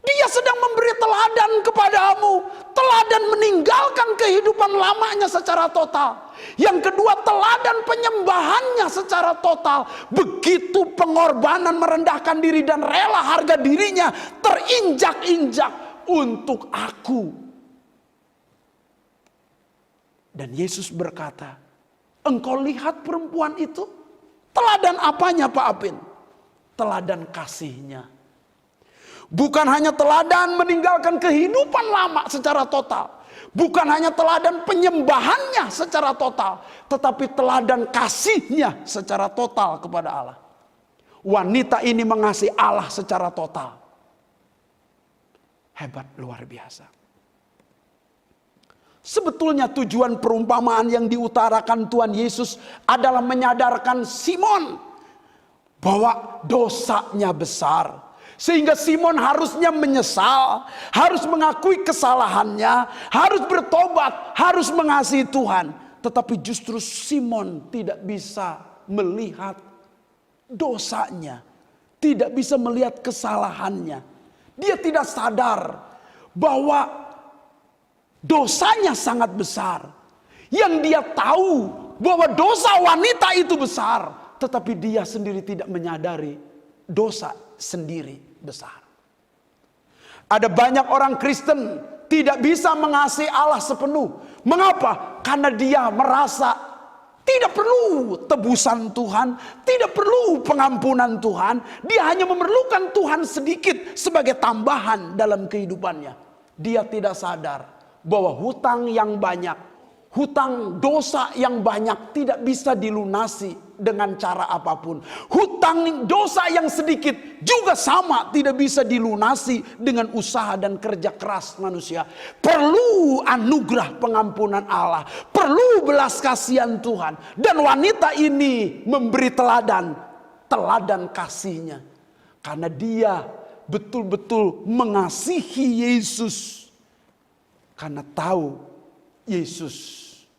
Dia sedang memberi teladan kepadamu. Teladan meninggalkan kehidupan lamanya secara total. Yang kedua, teladan penyembahannya secara total. Begitu pengorbanan merendahkan diri dan rela harga dirinya terinjak-injak untuk aku. Dan Yesus berkata, engkau lihat perempuan itu? Teladan apanya Pak Apin? Teladan kasihnya. Bukan hanya teladan meninggalkan kehidupan lama secara total. Bukan hanya teladan penyembahannya secara total. Tetapi teladan kasihnya secara total kepada Allah. Wanita ini mengasihi Allah secara total. Hebat, luar biasa. Sebetulnya tujuan perumpamaan yang diutarakan Tuhan Yesus adalah menyadarkan Simon bahwa dosanya besar. Sehingga Simon harusnya menyesal, harus mengakui kesalahannya, harus bertobat, harus mengasihi Tuhan. Tetapi justru Simon tidak bisa melihat dosanya, tidak bisa melihat kesalahannya. Dia tidak sadar bahwa dosanya sangat besar. Yang dia tahu bahwa dosa wanita itu besar, tetapi dia sendiri tidak menyadari dosa sendiri besar. Ada banyak orang Kristen tidak bisa mengasihi Allah sepenuh. Mengapa? Karena dia merasa tidak perlu tebusan Tuhan, tidak perlu pengampunan Tuhan. Dia hanya memerlukan Tuhan sedikit sebagai tambahan dalam kehidupannya. Dia tidak sadar bahwa hutang yang banyak, hutang dosa yang banyak tidak bisa dilunasi dengan cara apapun. Hutang dosa yang sedikit juga sama tidak bisa dilunasi dengan usaha dan kerja keras manusia. Perlu anugerah pengampunan Allah, perlu belas kasihan Tuhan. Dan wanita ini memberi teladan kasihnya. Karena dia betul-betul mengasihi Yesus. Karena tahu Yesus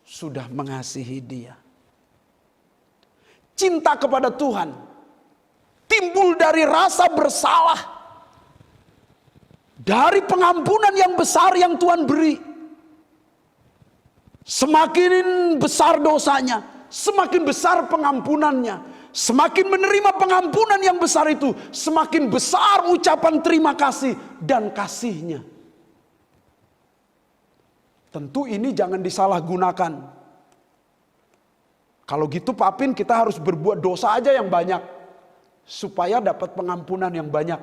sudah mengasihi dia. Cinta kepada Tuhan timbul dari rasa bersalah, dari pengampunan yang besar yang Tuhan beri. Semakin besar dosanya, semakin besar pengampunannya. Semakin menerima pengampunan yang besar itu, semakin besar ucapan terima kasih dan kasihnya. Tentu ini jangan disalahgunakan. Kalau gitu Pak Pin, kita harus berbuat dosa aja yang banyak supaya dapat pengampunan yang banyak.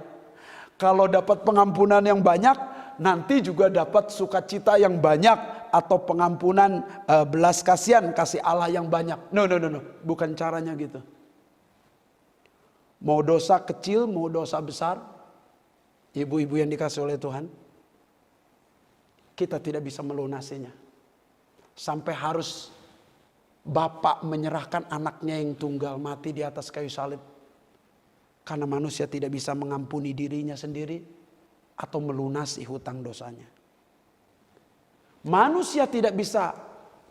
Kalau dapat pengampunan yang banyak, nanti juga dapat sukacita yang banyak atau pengampunan belas kasihan, kasih Allah yang banyak. No, bukan caranya gitu. Mau dosa kecil, mau dosa besar, ibu-ibu yang dikasih oleh Tuhan, kita tidak bisa melunasinya. Sampai harus bapak menyerahkan anaknya yang tunggal mati di atas kayu salib. Karena manusia tidak bisa mengampuni dirinya sendiri atau melunasi hutang dosanya. Manusia tidak bisa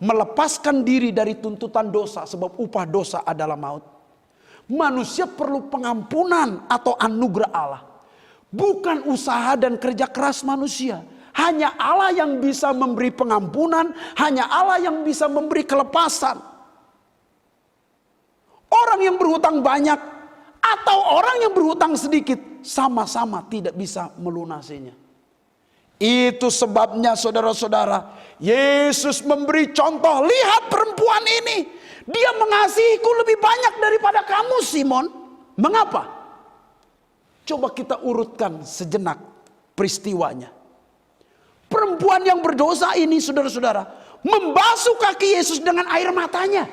melepaskan diri dari tuntutan dosa sebab upah dosa adalah maut. Manusia perlu pengampunan atau anugerah Allah. Bukan usaha dan kerja keras manusia. Hanya Allah yang bisa memberi pengampunan. Hanya Allah yang bisa memberi kelepasan. Orang yang berhutang banyak atau orang yang berhutang sedikit sama-sama tidak bisa melunasinya. Itu sebabnya saudara-saudara, Yesus memberi contoh. Lihat perempuan ini, dia mengasihiku lebih banyak daripada kamu, Simon. Mengapa? Coba kita urutkan sejenak peristiwanya. Perempuan yang berdosa ini, saudara-saudara, membasuh kaki Yesus dengan air matanya.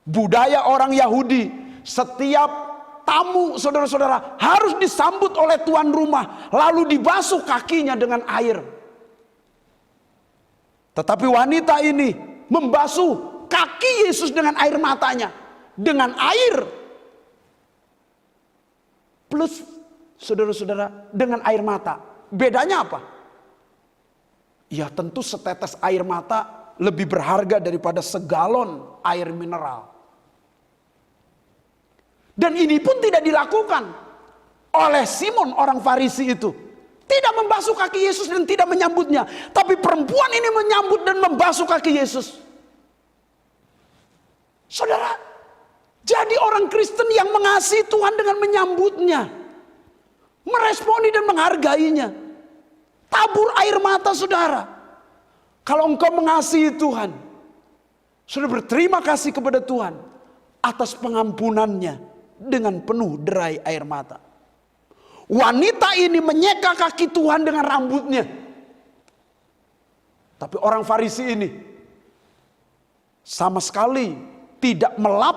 Budaya orang Yahudi, setiap tamu, saudara-saudara, harus disambut oleh tuan rumah, lalu dibasuh kakinya dengan air. Tetapi wanita ini membasuh kaki Yesus dengan air matanya, dengan air plus, saudara-saudara, dengan air mata. Bedanya apa? Ya tentu setetes air mata lebih berharga daripada segalon air mineral. Dan ini pun tidak dilakukan oleh Simon orang Farisi itu. Tidak membasuh kaki Yesus dan tidak menyambutnya. Tapi perempuan ini menyambut dan membasuh kaki Yesus. Saudara, jadi orang Kristen yang mengasihi Tuhan dengan menyambutnya. Meresponi dan menghargainya. Tabur air mata saudara. Kalau engkau mengasihi Tuhan, sudah berterima kasih kepada Tuhan atas pengampunannya dengan penuh derai air mata. Wanita ini menyeka kaki Tuhan dengan rambutnya. Tapi orang Farisi ini sama sekali tidak melap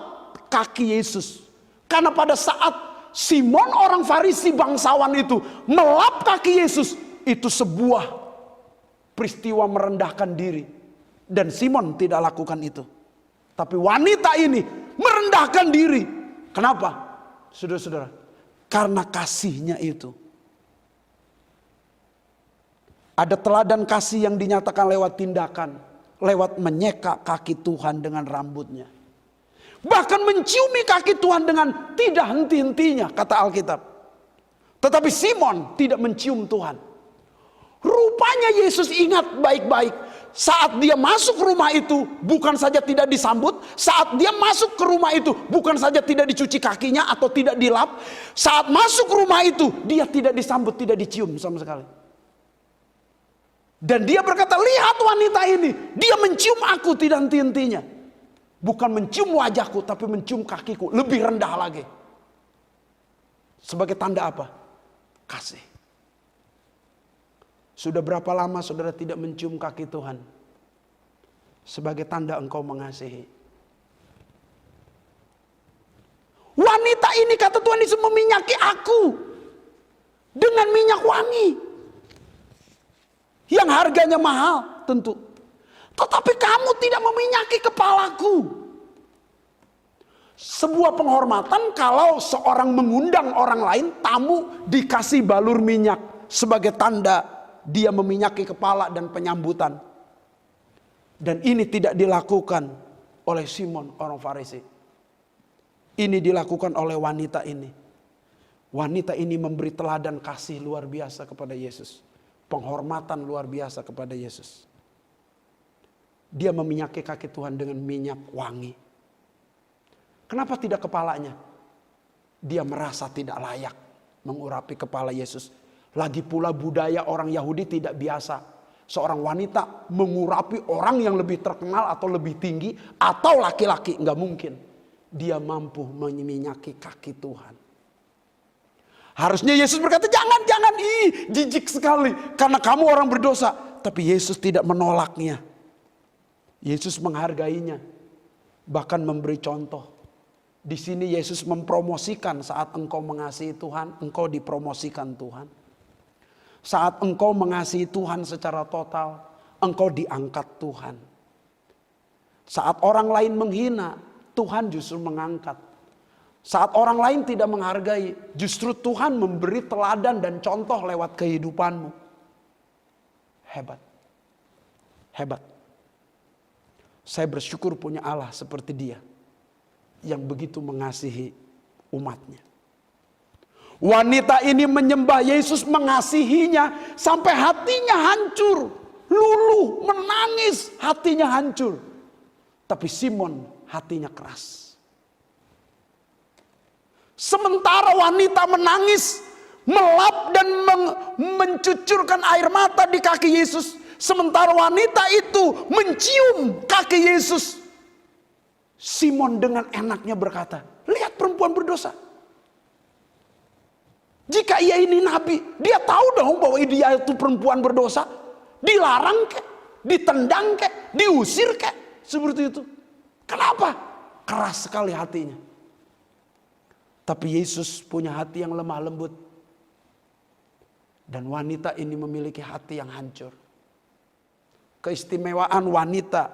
kaki Yesus. Karena pada saat Simon orang Farisi bangsawan itu melap kaki Yesus, itu sebuah peristiwa merendahkan diri. Dan Simon tidak lakukan itu. Tapi wanita ini merendahkan diri. Kenapa? Saudara-saudara, karena kasihnya itu. Ada teladan kasih yang dinyatakan lewat tindakan. Lewat menyeka kaki Tuhan dengan rambutnya. Bahkan menciumi kaki Tuhan dengan tidak henti-hentinya, kata Alkitab. Tetapi Simon tidak mencium Tuhan. Rupanya Yesus ingat baik-baik. Saat dia masuk rumah itu bukan saja tidak disambut. Saat dia masuk ke rumah itu bukan saja tidak dicuci kakinya atau tidak dilap. Saat masuk rumah itu dia tidak disambut, tidak dicium sama sekali. Dan dia berkata, lihat wanita ini, dia mencium aku tidak henti-hentinya. Bukan mencium wajahku tapi mencium kakiku, lebih rendah lagi. Sebagai tanda apa? Kasih. Sudah berapa lama saudara tidak mencium kaki Tuhan? Sebagai tanda engkau mengasihi. Wanita ini kata Tuhan Yesus meminyaki aku dengan minyak wangi yang harganya mahal tentu. Tetapi kamu tidak meminyaki kepalaku. Sebuah penghormatan kalau seorang mengundang orang lain, tamu dikasih balur minyak sebagai tanda dia meminyaki kepala dan penyambutan. Dan ini tidak dilakukan oleh Simon orang Farisi. Ini dilakukan oleh wanita ini. Wanita ini memberi teladan kasih luar biasa kepada Yesus. Penghormatan luar biasa kepada Yesus. Dia meminyaki kaki Tuhan dengan minyak wangi. Kenapa tidak kepalanya? Dia merasa tidak layak mengurapi kepala Yesus. Lagi pula budaya orang Yahudi tidak biasa. Seorang wanita mengurapi orang yang lebih terkenal atau lebih tinggi. Atau laki-laki, nggak mungkin. Dia mampu meminyaki kaki Tuhan. Harusnya Yesus berkata, jangan, jijik sekali. Karena kamu orang berdosa. Tapi Yesus tidak menolaknya. Yesus menghargainya. Bahkan memberi contoh. Di sini Yesus mempromosikan saat engkau mengasihi Tuhan, engkau dipromosikan Tuhan. Saat engkau mengasihi Tuhan secara total, engkau diangkat Tuhan. Saat orang lain menghina, Tuhan justru mengangkat. Saat orang lain tidak menghargai, justru Tuhan memberi teladan dan contoh lewat kehidupanmu. Hebat. Hebat. Saya bersyukur punya Allah seperti Dia. Yang begitu mengasihi umatnya. Wanita ini menyembah Yesus, mengasihinya sampai hatinya hancur, luluh, menangis, hatinya hancur. Tapi Simon hatinya keras. Sementara wanita menangis, melap dan mencucurkan air mata di kaki Yesus. Sementara wanita itu mencium kaki Yesus. Simon dengan enaknya berkata, lihat perempuan berdosa. Jika ia ini nabi, dia tahu dong bahwa dia itu perempuan berdosa. Dilarang kek, ditendang kek, diusir kek. Seperti itu. Kenapa? Keras sekali hatinya. Tapi Yesus punya hati yang lemah lembut. Dan wanita ini memiliki hati yang hancur. Keistimewaan wanita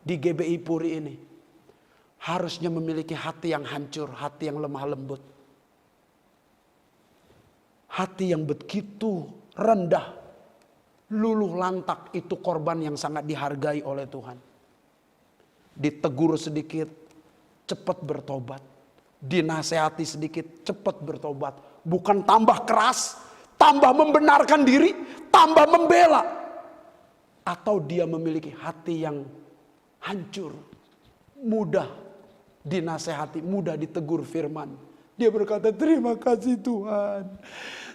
di GBI Puri ini. Harusnya memiliki hati yang hancur, hati yang lemah lembut. Hati yang begitu rendah, luluh lantak, itu korban yang sangat dihargai oleh Tuhan. Ditegur sedikit, cepat bertobat. Dinasehati sedikit, cepat bertobat. Bukan tambah keras, tambah membenarkan diri, tambah membela. Atau dia memiliki hati yang hancur, mudah dinasehati, mudah ditegur firman. Dia berkata, terima kasih Tuhan.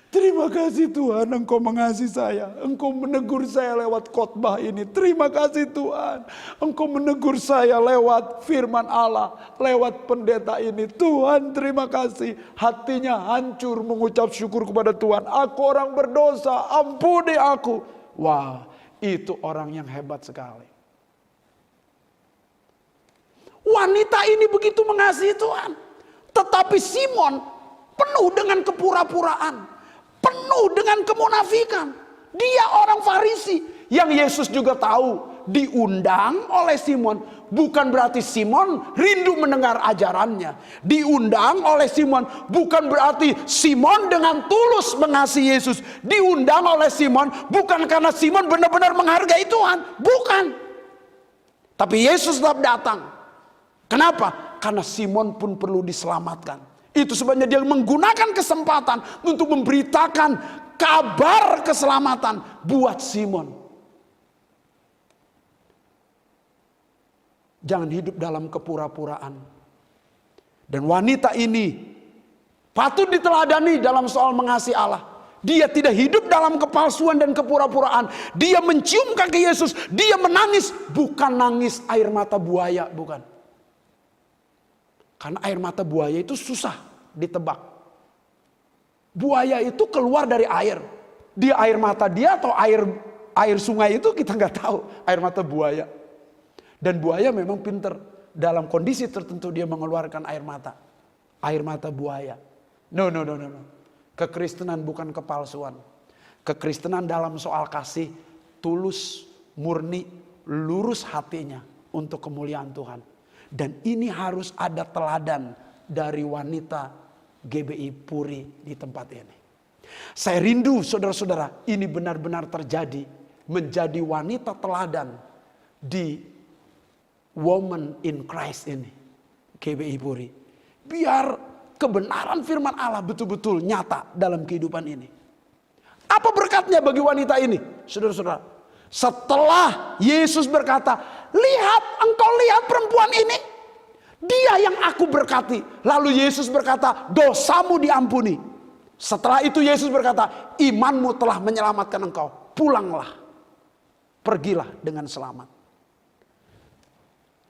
Terima kasih Tuhan, Engkau mengasihi saya. Engkau menegur saya lewat khotbah ini. Terima kasih Tuhan. Engkau menegur saya lewat firman Allah, lewat pendeta ini. Tuhan, terima kasih. Hatinya hancur mengucap syukur kepada Tuhan. Aku orang berdosa, ampuni aku. Wah, itu orang yang hebat sekali. Wanita ini begitu mengasihi Tuhan. Tetapi Simon penuh dengan kepura-puraan. Penuh dengan kemunafikan. Dia orang Farisi. Yang Yesus juga tahu. Diundang oleh Simon. Bukan berarti Simon rindu mendengar ajarannya. Diundang oleh Simon. Bukan berarti Simon dengan tulus mengasihi Yesus. Diundang oleh Simon. Bukan karena Simon benar-benar menghargai Tuhan. Bukan. Tapi Yesus tetap datang. Kenapa? Karena Simon pun perlu diselamatkan. Itu sebabnya dia menggunakan kesempatan untuk memberitakan kabar keselamatan buat Simon. Jangan hidup dalam kepura-puraan. Dan wanita ini patut diteladani dalam soal mengasihi Allah. Dia tidak hidup dalam kepalsuan dan kepura-puraan. Dia mencium kaki Yesus. Dia menangis. Bukan nangis air mata buaya, bukan. Karena air mata buaya itu susah ditebak. Buaya itu keluar dari air. Dia air mata dia atau air sungai itu kita nggak tahu. Air mata buaya. Dan buaya memang pinter. Dalam kondisi tertentu dia mengeluarkan air mata. air mata buaya. No. Kekristenan bukan kepalsuan. Kekristenan dalam soal kasih tulus, murni, lurus hatinya untuk kemuliaan Tuhan. Dan ini harus ada teladan dari wanita GBI Puri di tempat ini. Saya rindu saudara-saudara ini benar-benar terjadi, menjadi wanita teladan di Woman in Christ ini, GBI Puri. Biar kebenaran firman Allah betul-betul nyata dalam kehidupan ini. Apa berkatnya bagi wanita ini? Saudara-saudara, setelah Yesus berkata, lihat, engkau lihat perempuan ini, dia yang aku berkati. Lalu Yesus berkata, dosamu diampuni. Setelah itu Yesus berkata, imanmu telah menyelamatkan engkau. Pulanglah, pergilah dengan selamat.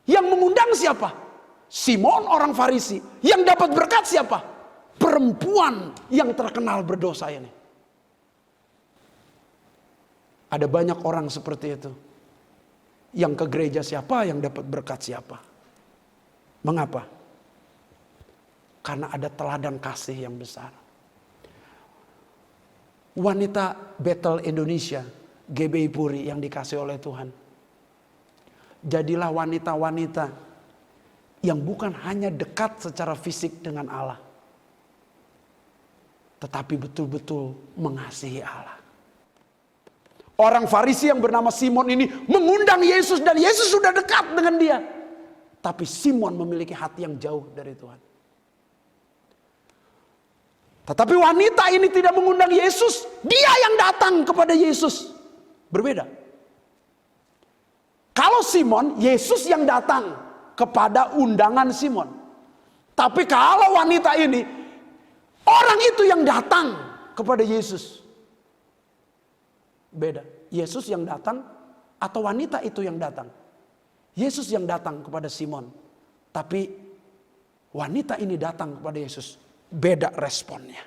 Yang mengundang siapa? Simon orang Farisi. Yang dapat berkat siapa? Perempuan yang terkenal berdosa ini. Ada banyak orang seperti itu. Yang ke gereja siapa, yang dapat berkat siapa. Mengapa? Karena ada teladan kasih yang besar. Wanita Bethel Indonesia, GBI Puri yang dikasih oleh Tuhan. Jadilah wanita-wanita yang bukan hanya dekat secara fisik dengan Allah, tetapi betul-betul mengasihi Allah. Orang Farisi yang bernama Simon ini mengundang Yesus dan Yesus sudah dekat dengan dia. Tapi Simon memiliki hati yang jauh dari Tuhan. Tetapi wanita ini tidak mengundang Yesus, dia yang datang kepada Yesus. Berbeda. Kalau Simon, Yesus yang datang kepada undangan Simon. Tapi kalau wanita ini, orang itu yang datang kepada Yesus. Beda. Yesus yang datang atau wanita itu yang datang. Yesus yang datang kepada Simon. Tapi wanita ini datang kepada Yesus. Beda responnya.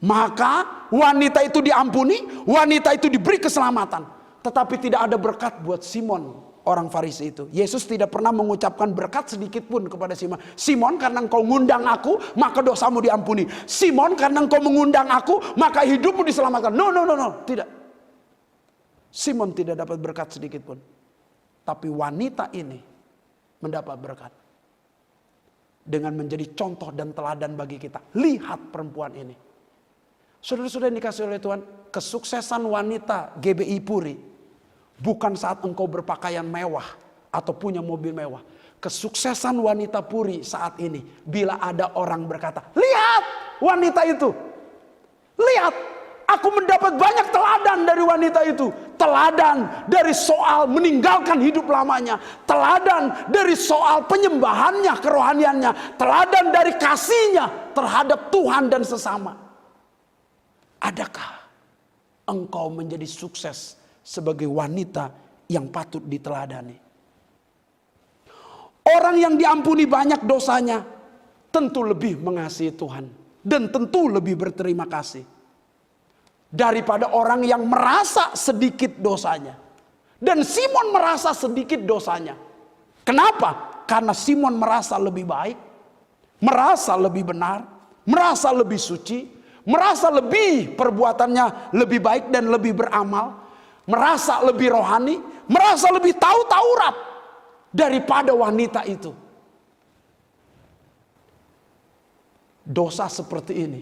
Maka wanita itu diampuni, wanita itu diberi keselamatan. Tetapi tidak ada berkat buat Simon. Orang Farisi itu. Yesus tidak pernah mengucapkan berkat sedikit pun kepada Simon. Simon, karena engkau mengundang aku, maka dosamu diampuni. Simon, karena engkau mengundang aku, maka hidupmu diselamatkan. No. Tidak. Simon tidak dapat berkat sedikit pun. Tapi wanita ini mendapat berkat. Dengan menjadi contoh dan teladan bagi kita. Lihat perempuan ini. Saudara-saudara yang dikasih oleh Tuhan, kesuksesan wanita GBI Puri bukan saat engkau berpakaian mewah atau punya mobil mewah. Kesuksesan wanita Puri saat ini bila ada orang berkata, lihat wanita itu. Lihat, aku mendapat banyak teladan dari wanita itu. Teladan dari soal meninggalkan hidup lamanya. Teladan dari soal penyembahannya, kerohaniannya. Teladan dari kasihnya terhadap Tuhan dan sesama. Adakah engkau menjadi sukses sebagai wanita yang patut diteladani? Orang yang diampuni banyak dosanya tentu lebih mengasihi Tuhan dan tentu lebih berterima kasih daripada orang yang merasa sedikit dosanya. Dan Simon merasa sedikit dosanya. Kenapa? Karena Simon merasa lebih baik, merasa lebih benar, merasa lebih suci, merasa lebih perbuatannya lebih baik dan lebih beramal, merasa lebih rohani, merasa lebih tahu Taurat daripada wanita itu. Dosa seperti ini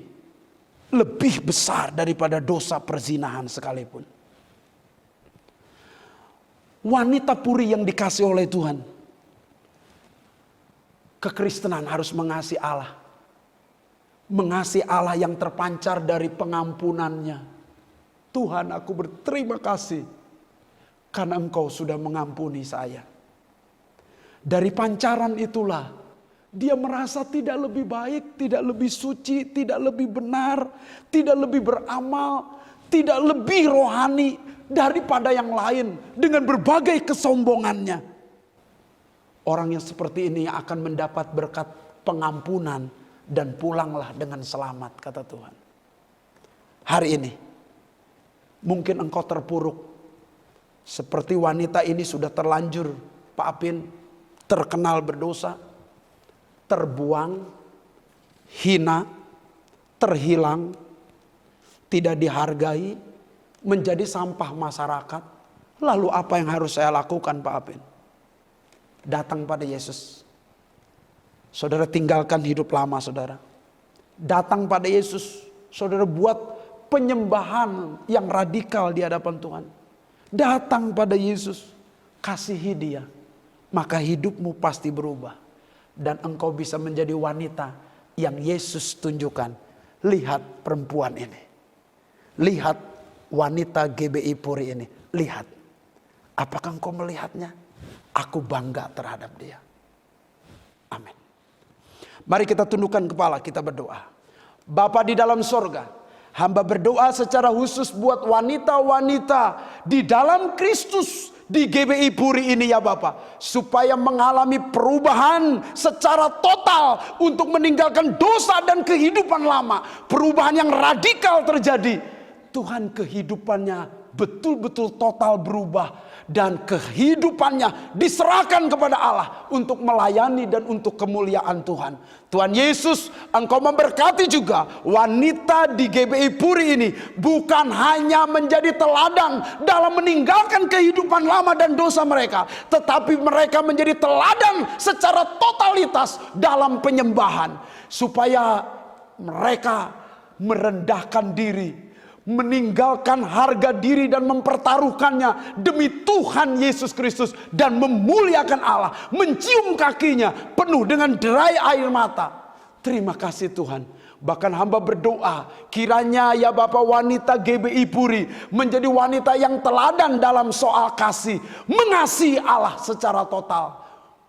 lebih besar daripada dosa perzinahan sekalipun. Wanita Puri yang dikasih oleh Tuhan, kekristenan harus mengasihi Allah. Mengasihi Allah yang terpancar dari pengampunannya. Tuhan, aku berterima kasih karena Engkau sudah mengampuni saya. Dari pancaran itulah dia merasa tidak lebih baik, tidak lebih suci, tidak lebih benar, tidak lebih beramal, tidak lebih rohani daripada yang lain dengan berbagai kesombongannya. Orang yang seperti ini akan mendapat berkat pengampunan dan pulanglah dengan selamat, kata Tuhan. Hari ini mungkin engkau terpuruk seperti wanita ini sudah terlanjur, Pak Apin, terkenal berdosa. terbuang, hina, terhilang, tidak dihargai, menjadi sampah masyarakat. Lalu apa yang harus saya lakukan, Pak Apin? Datang pada Yesus. Saudara tinggalkan hidup lama saudara. Datang pada Yesus. Saudara buat penyembahan yang radikal di hadapan Tuhan. Datang pada Yesus. Kasihi Dia. Maka hidupmu pasti berubah. Dan engkau bisa menjadi wanita yang Yesus tunjukkan. Lihat perempuan ini. Lihat wanita GBI Puri ini. Lihat. Apakah engkau melihatnya? Aku bangga terhadap dia. Amin. Mari kita tundukkan kepala, kita berdoa. Bapa di dalam sorga, hamba berdoa secara khusus buat wanita-wanita di dalam Kristus di GBI Puri ini ya Bapa. Supaya mengalami perubahan secara total untuk meninggalkan dosa dan kehidupan lama. Perubahan yang radikal terjadi. Tuhan kehidupannya betul-betul total berubah. Dan kehidupannya diserahkan kepada Allah untuk melayani dan untuk kemuliaan Tuhan. Tuhan Yesus, Engkau memberkati juga wanita di GBI Puri ini. Bukan hanya menjadi teladan dalam meninggalkan kehidupan lama dan dosa mereka. Tetapi mereka menjadi teladan secara totalitas dalam penyembahan. Supaya mereka merendahkan diri. Meninggalkan harga diri dan mempertaruhkannya demi Tuhan Yesus Kristus. Dan memuliakan Allah. Mencium kakinya penuh dengan derai air mata. Terima kasih Tuhan. Bahkan hamba berdoa. Kiranya ya Bapak wanita GBI Puri. Menjadi wanita yang teladan dalam soal kasih. Mengasihi Allah secara total.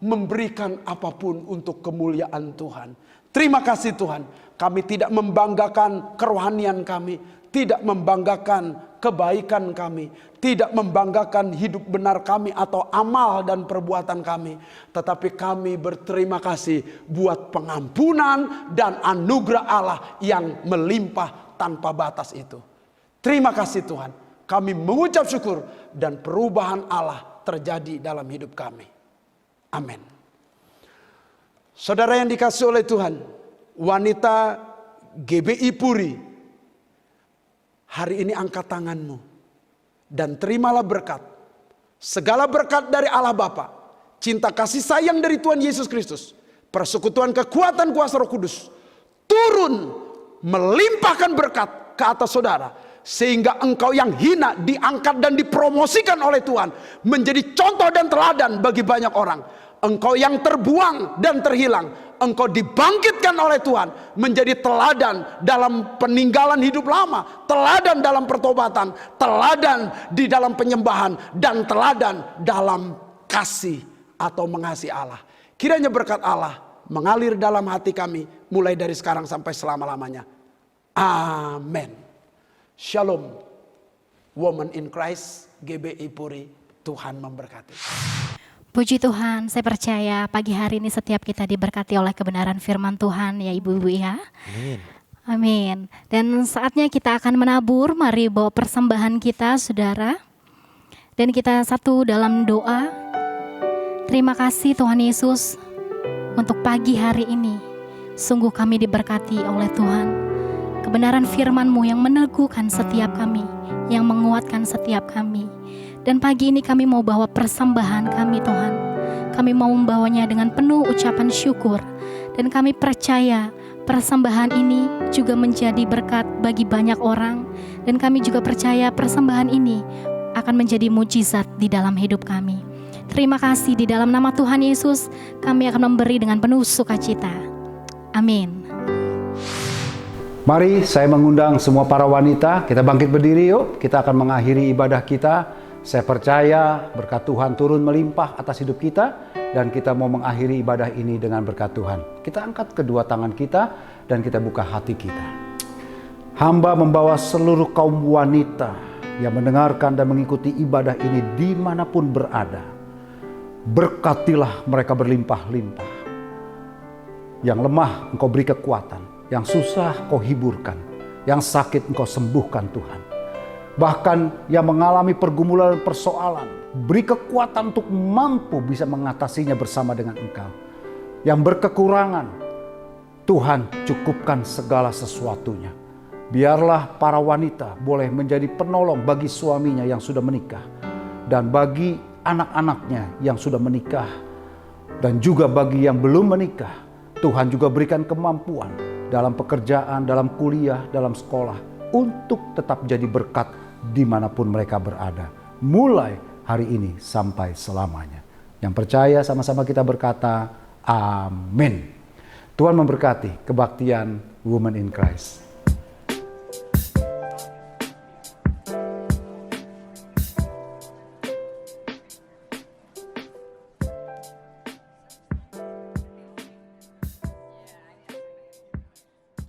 Memberikan apapun untuk kemuliaan Tuhan. Terima kasih Tuhan. Kami tidak membanggakan kerohanian kami. Tidak membanggakan kebaikan kami. Tidak membanggakan hidup benar kami atau amal dan perbuatan kami. Tetapi kami berterima kasih buat pengampunan dan anugerah Allah yang melimpah tanpa batas itu. Terima kasih Tuhan. Kami mengucap syukur dan perubahan Allah terjadi dalam hidup kami. Amin. Saudara yang dikasihi oleh Tuhan. Wanita GBI Puri. Hari ini angkat tanganmu dan terimalah berkat. Segala berkat dari Allah Bapa, cinta kasih sayang dari Tuhan Yesus Kristus, persekutuan kekuatan kuasa Roh Kudus turun melimpahkan berkat ke atas saudara. Sehingga engkau yang hina diangkat dan dipromosikan oleh Tuhan menjadi contoh dan teladan bagi banyak orang. Engkau yang terbuang dan terhilang, engkau dibangkitkan oleh Tuhan menjadi teladan dalam peninggalan hidup lama, teladan dalam pertobatan, teladan di dalam penyembahan, dan teladan dalam kasih atau mengasihi Allah. Kiranya berkat Allah mengalir dalam hati kami mulai dari sekarang sampai selama-lamanya. Amin. Shalom. Woman in Christ GBI Puri, Tuhan memberkati. Puji Tuhan, saya percaya pagi hari ini setiap kita diberkati oleh kebenaran firman Tuhan ya ibu-ibu ya. Amin. Amin. Dan saatnya kita akan menabur, mari bawa persembahan kita saudara. Dan kita satu dalam doa. Terima kasih Tuhan Yesus untuk pagi hari ini. Sungguh kami diberkati oleh Tuhan. Kebenaran firman-Mu yang meneguhkan setiap kami, yang menguatkan setiap kami. Dan pagi ini kami mau bawa persembahan kami Tuhan. Kami mau membawanya dengan penuh ucapan syukur. Dan kami percaya persembahan ini juga menjadi berkat bagi banyak orang. Dan kami juga percaya persembahan ini akan menjadi mujizat di dalam hidup kami. Terima kasih di dalam nama Tuhan Yesus. Kami akan memberi dengan penuh sukacita. Amin. Mari saya mengundang semua para wanita. Kita bangkit berdiri yuk. Kita akan mengakhiri ibadah kita. Saya percaya berkat Tuhan turun melimpah atas hidup kita. Dan kita mau mengakhiri ibadah ini dengan berkat Tuhan. Kita angkat kedua tangan kita dan kita buka hati kita. Hamba membawa seluruh kaum wanita yang mendengarkan dan mengikuti ibadah ini dimanapun berada. Berkatilah mereka berlimpah-limpah. Yang lemah engkau beri kekuatan. Yang susah kau hiburkan. Yang sakit engkau sembuhkan Tuhan. Bahkan yang mengalami pergumulan dan persoalan, beri kekuatan untuk mampu bisa mengatasinya bersama dengan engkau. yang berkekurangan, Tuhan cukupkan segala sesuatunya. Biarlah para wanita boleh menjadi penolong bagi suaminya yang sudah menikah, dan bagi anak-anaknya yang sudah menikah, dan juga bagi yang belum menikah. Tuhan juga berikan kemampuan dalam pekerjaan, dalam kuliah, dalam sekolah, untuk tetap jadi berkat dimanapun mereka berada, mulai hari ini sampai selamanya. Yang percaya sama-sama kita berkata, amin. Tuhan memberkati kebaktian Women in Christ.